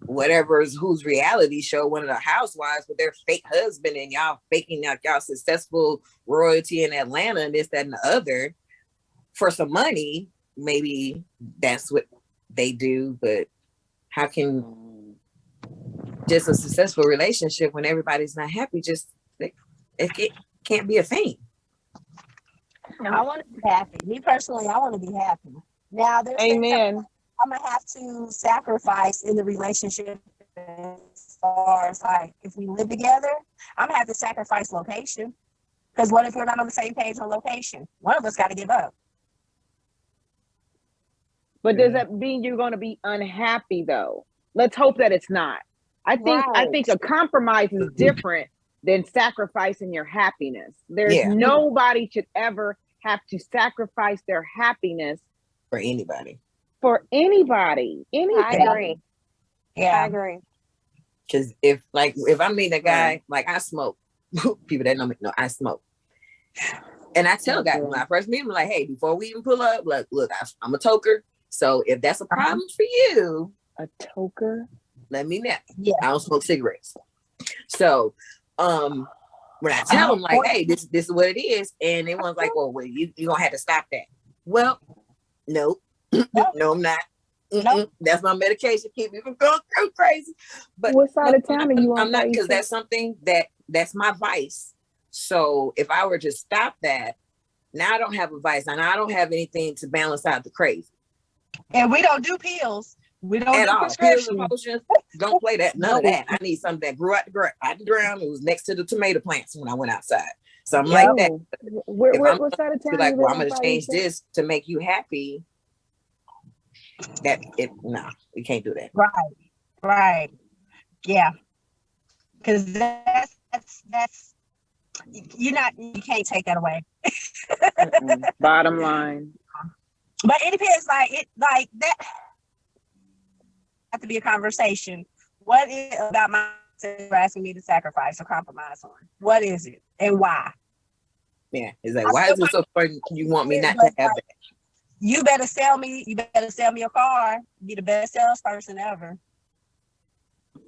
whatever's whose reality show, one of the housewives with their fake husband and y'all faking out y'all successful royalty in Atlanta and this, that, and the other for some money, maybe that's what they do. But how can just a successful relationship when everybody's not happy, it can't be a thing. I want to be happy. Me personally, I want to be happy. Now, there's Amen. I'm gonna have to sacrifice in the relationship as far as like if we live together, I'm gonna have to sacrifice location. Because what if we're not on the same page on location? One of us got to give up. But does that mean you're going to be unhappy though? Let's hope that it's not. I think a compromise is different than sacrificing your happiness. There's nobody should ever have to sacrifice their happiness for anybody. Anything. I agree. Yeah, I agree. Because if I meet a guy, like I smoke, people that know me know I smoke. And I tell guys when I first meet him, like, hey, before we even pull up, like, look, I'm a toker. So if that's a problem for you, a toker, let me know. Yeah. I don't smoke cigarettes. So when I tell them like, hey, this is what it is, and everyone's like, well, you're gonna have to stop that. Well, no, no, I'm not. Nope. That's my medication. Keep me from going crazy. But what side of town are you on? I'm not, because that's something that's my vice. So if I were to stop that, now I don't have a vice, and I don't have anything to balance out the crazy. And we don't do pills. We don't at do all. Pills and potions, don't play that. None of No. that. I need something that grew out the ground. It was next to the tomato plants when I went outside. Something like that. What side of town? Like, well, I'm going to change this to make you happy. We can't do that. Right. Yeah. Because that's you can't take that away. Bottom line. But it depends, like that have to be a conversation. What is it about my you're asking me to sacrifice or compromise on? What is it and why? Yeah, it's like, why is it so important you want me not to have that? You better sell me a car. Be the best salesperson ever.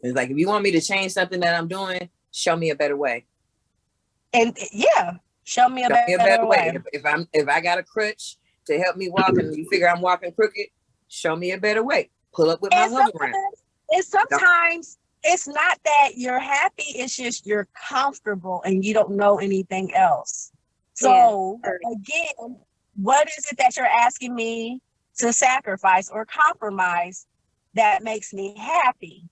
It's like, if you want me to change something that I'm doing, show me a better way. And yeah, show me a better way. If I got a crutch to help me walk and you figure I'm walking crooked, show me a better way. Pull up with my hover around. And sometimes it's not that you're happy, it's just you're comfortable and you don't know anything else. So again, what is it that you're asking me to sacrifice or compromise that makes me happy?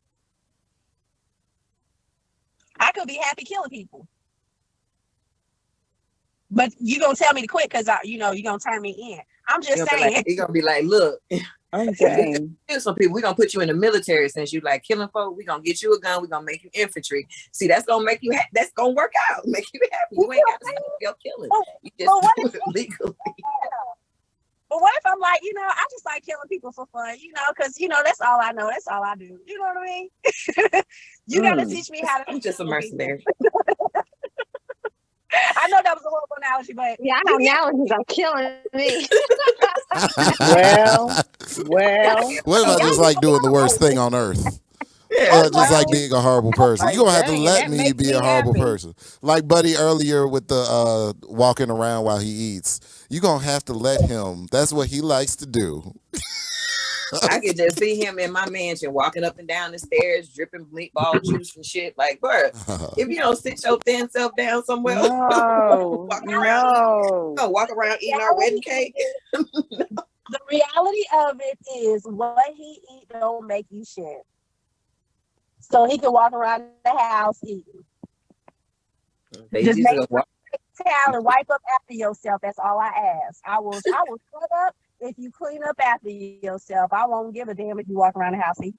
I could be happy killing people. But you're going to tell me to quit because, you're going to turn me in. I'm just saying. You're going to be like, look. Okay. Some people, we're going to put you in the military since you like killing folk. We're going to get you a gun. We're going to make you infantry. See, that's going to make you that's going to work out. Make you happy. You ain't got to stop your killing. You just do it legally. But what if I'm like, I just like killing people for fun, because, that's all I know. That's all I do. You know what I mean? You got to teach me how to. I'm just a mercenary. I know that was a horrible analogy, but I know analogies are killing me. well. What if I just like doing the worst thing on earth? Just like being a horrible person. You're going to have to let me be a horrible person. Like Buddy earlier with the walking around while he eats. You're going to have to let him. That's what he likes to do. I could just see him in my mansion walking up and down the stairs, dripping meatball juice and shit. Like, bro, if you don't sit your thin self down somewhere, walk around eating our wedding cake. The reality of it is what he eat don't make you shit. So he can walk around the house eating. Just make sure towel and wipe up after yourself. That's all I ask. I will shut up if you clean up after yourself. I won't give a damn if you walk around the house eating.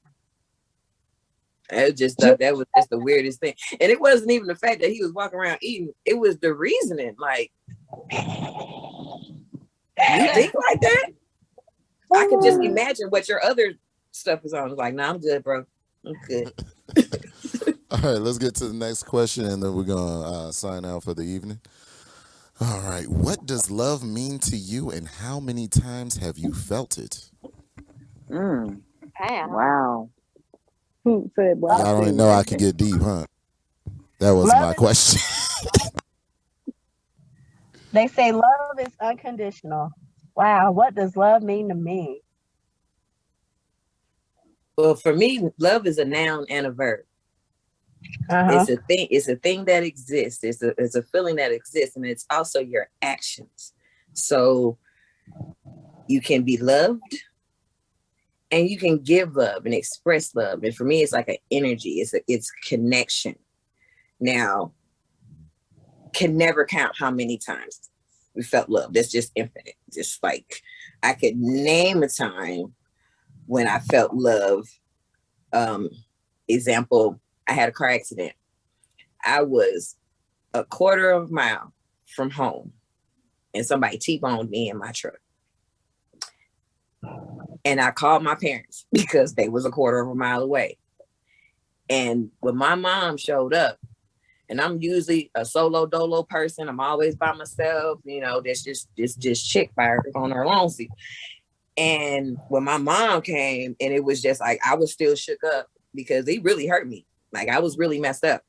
I just thought that was just the weirdest thing. And it wasn't even the fact that he was walking around eating. It was the reasoning. Like, you think like that? I could just imagine what your other stuff is on. Like, nah, I'm good, bro. I'm good. All right, let's get to the next question, and then we're going to sign out for the evening. All right. What does love mean to you, and how many times have you felt it? Mm, Wow. wow. Who said what? Y'all don't even know I can get deep, huh? That was Love my is, question. they say love is unconditional. Wow, what does love mean to me? Well, for me, love is a noun and a verb. Uh-huh. It's a thing that exists. It's a feeling that exists, and it's also your actions. So you can be loved and you can give love and express love. And for me, it's like an energy. It's connection. Now, can never count how many times we felt love. That's just infinite. Just like I could name a time when I felt love. Example, I had a car accident. I was a quarter of a mile from home and somebody T-boned me in my truck. And I called my parents because they was a quarter of a mile away. And when my mom showed up, and I'm usually a solo dolo person, I'm always by myself, there's just this chick by her on her own seat. And when my mom came, and it was just like, I was still shook up because it really hurt me. Like I was really messed up.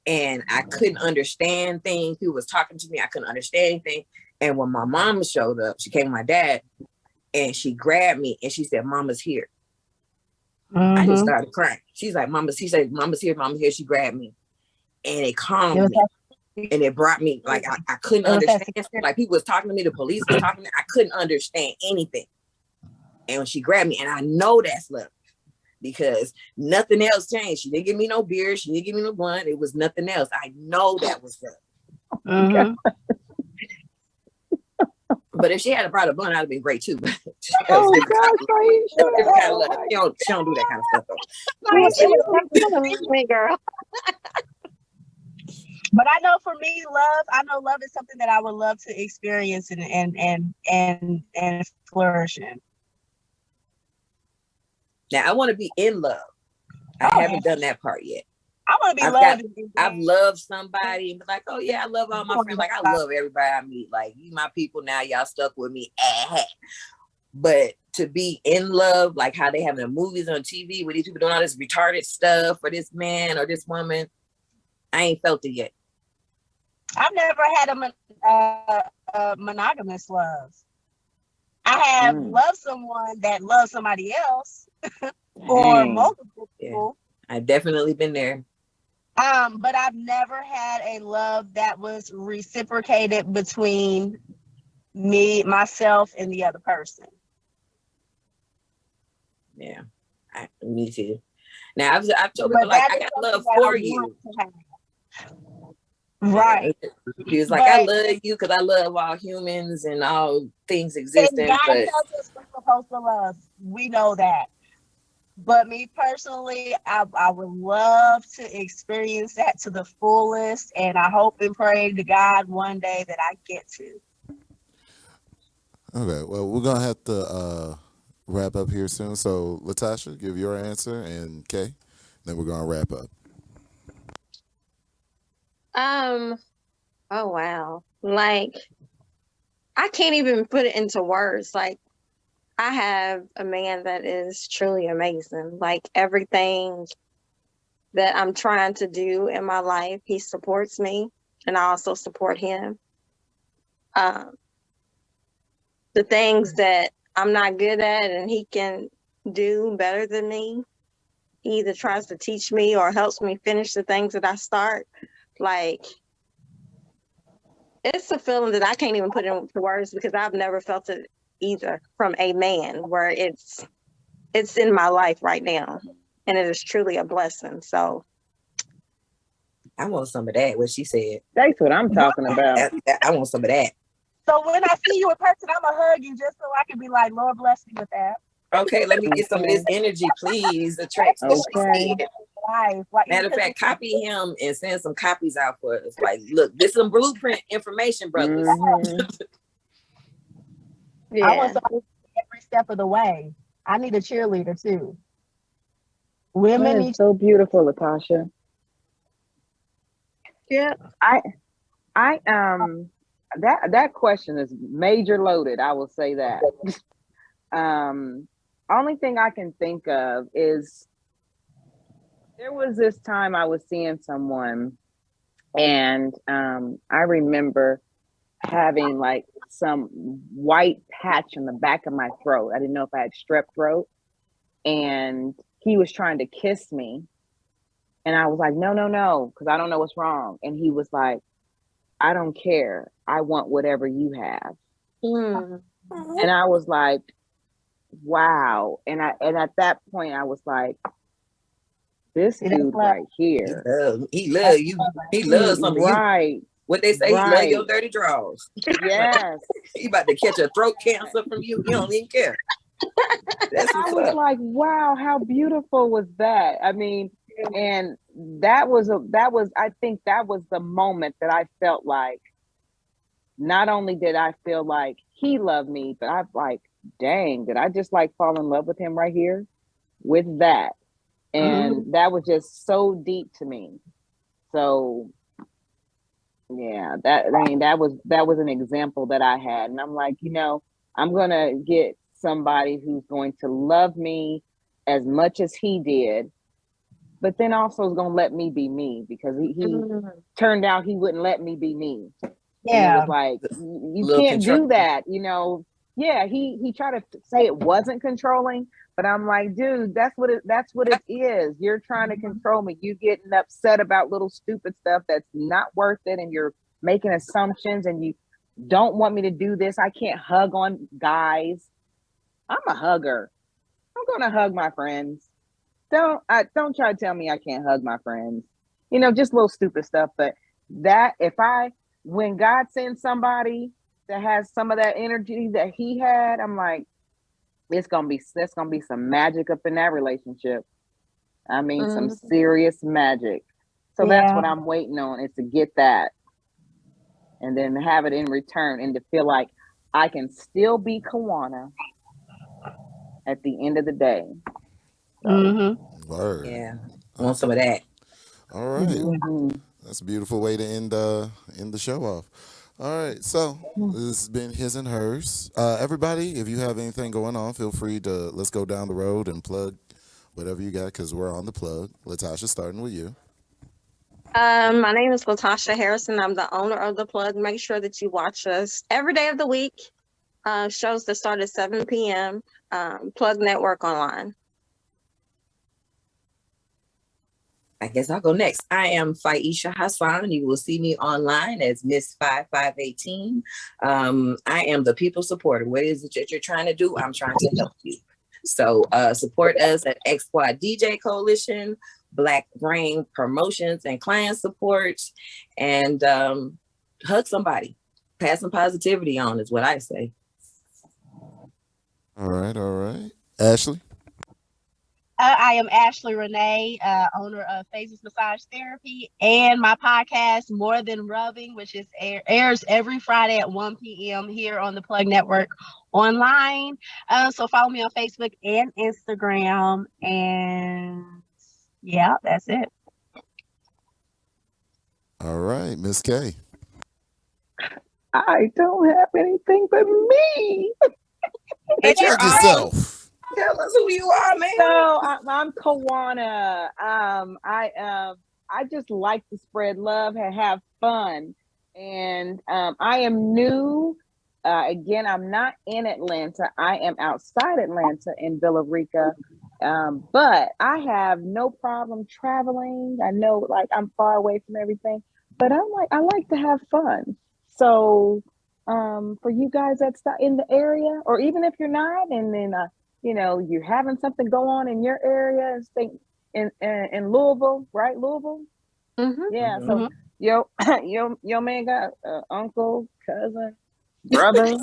And I couldn't understand things. People was talking to me. I couldn't understand anything. And when my mom showed up, she came with my dad and she grabbed me and she said, "Mama's here." I just started crying. She said, Mama's here, Mama's here. She grabbed me and it calmed me. And it brought me, like, I couldn't understand. Like people was talking to me, the police was talking to me. I couldn't understand anything. And when she grabbed me, and I know that's love because nothing else changed. She didn't give me no beer. She didn't give me no blunt. It was nothing else. I know that was love. Mm-hmm. But if she had brought a blunt, I'd have been great too. Oh gosh, different kind of love. She don't do that kind of stuff though. Me, girl. But I know for me, love is something that I would love to experience and flourish in. Now I want to be in love. I haven't done that part yet. I want to be loved. I've loved somebody and be like, oh yeah, I love all my friends. Like I love everybody I meet. Like you my people now, y'all stuck with me. But to be in love, like how they have the movies on TV where these people doing all this retarded stuff for this man or this woman, I ain't felt it yet. I've never had a monogamous love. I have loved someone that loves somebody else or multiple people. Yeah, I've definitely been there. But I've never had a love that was reciprocated between myself, and the other person. Yeah, me too. Now I've told people like I got love for you. Right. He was like, I love you because I love all humans and all things existing. God tells us we're supposed to love. We know that. But me personally, I would love to experience that to the fullest. And I hope and pray to God one day that I get to. Okay, well, we're going to have to wrap up here soon. So, Latasha, give your answer, and Kay, then we're going to wrap up. Oh wow. Like I can't even put it into words. Like I have a man that is truly amazing. Like everything that I'm trying to do in my life, he supports me and I also support him. The things that I'm not good at and he can do better than me, he either tries to teach me or helps me finish the things that I start. Like it's a feeling that I can't even put into words because I've never felt it either from a man where it's in my life right now. And it is truly a blessing. So I want some of that, what she said. That's what I'm talking about. I want some of that. So when I see you in person, I'm going to hug you just so I can be like, Lord bless me with that. Okay, let me get some of this energy, please. Attract Matter of fact, copy him and send some copies out for us. Like, look, this is some blueprint information, brothers. Yeah. I want somebody every step of the way. I need a cheerleader too. Women need so beautiful, Latasha. Yeah. I that question is major loaded. I will say that. Only thing I can think of is there was this time I was seeing someone, and I remember having like some white patch on the back of my throat. I didn't know if I had strep throat, and he was trying to kiss me, and I was like, no, no, no, because I don't know what's wrong. And he was like, I don't care. I want whatever you have. Mm. And I was like, wow. And at that point I was like, this dude right here. He love you. He loves some of you. Right. What they say, he love your dirty drawers. Yes. He about to catch a throat cancer from you. He don't even care. I was like, wow, how beautiful was that? I mean, and I think that was the moment that I felt like, not only did I feel like he loved me, but I like, dang, did I just like fall in love with him right here with that? And that was just so deep to me. So yeah, that was an example that I had. And I'm like, I'm gonna get somebody who's going to love me as much as he did, but then also is gonna let me be me, because he turned out he wouldn't let me be me. Yeah. He was like, you can't do that, Yeah, he tried to say it wasn't controlling, but I'm like, dude, that's what it is. You're trying to control me. You getting upset about little stupid stuff that's not worth it, and you're making assumptions, and you don't want me to do this. I can't hug on guys. I'm a hugger. I'm gonna hug my friends. Don't try to tell me I can't hug my friends. Just little stupid stuff. But that when God sends somebody that has some of that energy that he had, I'm like, there's gonna be some magic up in that relationship. I mean, some serious magic. So that's what I'm waiting on, is to get that, and then have it in return, and to feel like I can still be Kawana at the end of the day. So, Word. Yeah, I want some of that. All right. That's a beautiful way to end the show off. All right, so this has been His and Hers. Everybody, if you have anything going on, feel free to, let's go down the road and plug whatever you got, because we're on the plug. Latasha, starting with you. My name is Latasha Harrison. I'm the owner of the plug. Make sure that you watch us every day of the week. Shows that start at 7 p.m. Plug Network Online. I guess I'll go next. I am Faisha Hassan. You will see me online as Miss 5518. I am the people supporter. What is it that you're trying to do? I'm trying to help you. So support us at X Squad DJ Coalition, Black Brain Promotions and Client Support, and hug somebody. Pass some positivity on is what I say. All right. Ashley? I am Ashley Renee, owner of Phases Massage Therapy, and my podcast, More Than Rubbing, which airs every Friday at 1 p.m. here on the Plug Network online. So follow me on Facebook and Instagram. And yeah, that's it. All right, Miss K. I don't have anything but me. Introduce yourself. Tell us who you are, man. So I'm Kawana. I just like to spread love and have fun. And I am new. Again, I'm not in Atlanta. I am outside Atlanta in Villa Rica. But I have no problem traveling. I know, like, I'm far away from everything, but I like to have fun. So for you guys that's in the area, or even if you're not, and then you're having something go on in your area, and stay in Louisville, right? Louisville. Yeah. So your man got uncle, cousin, brother.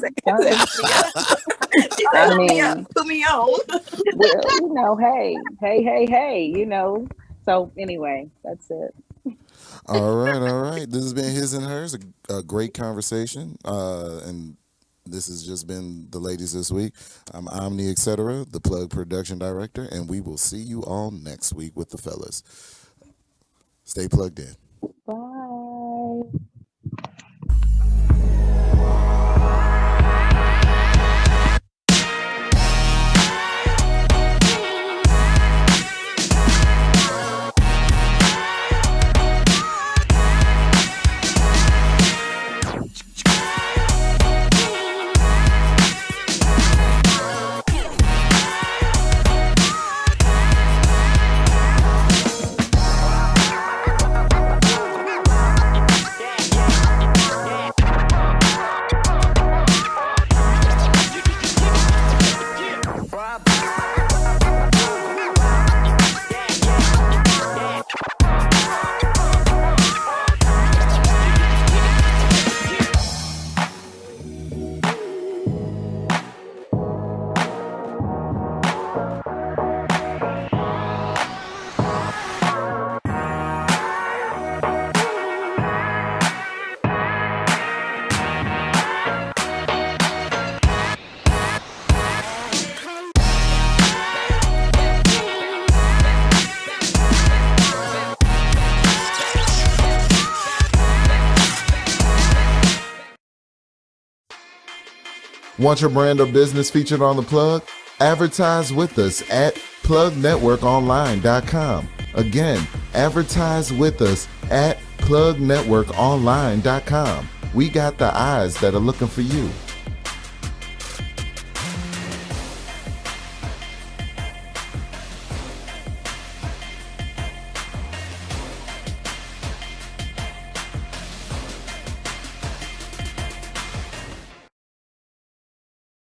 I mean, put me on. Well, hey. So anyway, that's it. All right. This has been His and Hers, a great conversation, and this has just been the ladies this week. I'm Omni, etc., the Plug Production Director, and we will see you all next week with the fellas. Stay plugged in. Bye. Want your brand or business featured on The Plug? Advertise with us at plugnetworkonline.com. Again, advertise with us at plugnetworkonline.com. We got the eyes that are looking for you.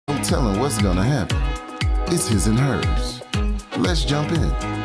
No telling what's gonna happen. It's his and hers. Let's jump in.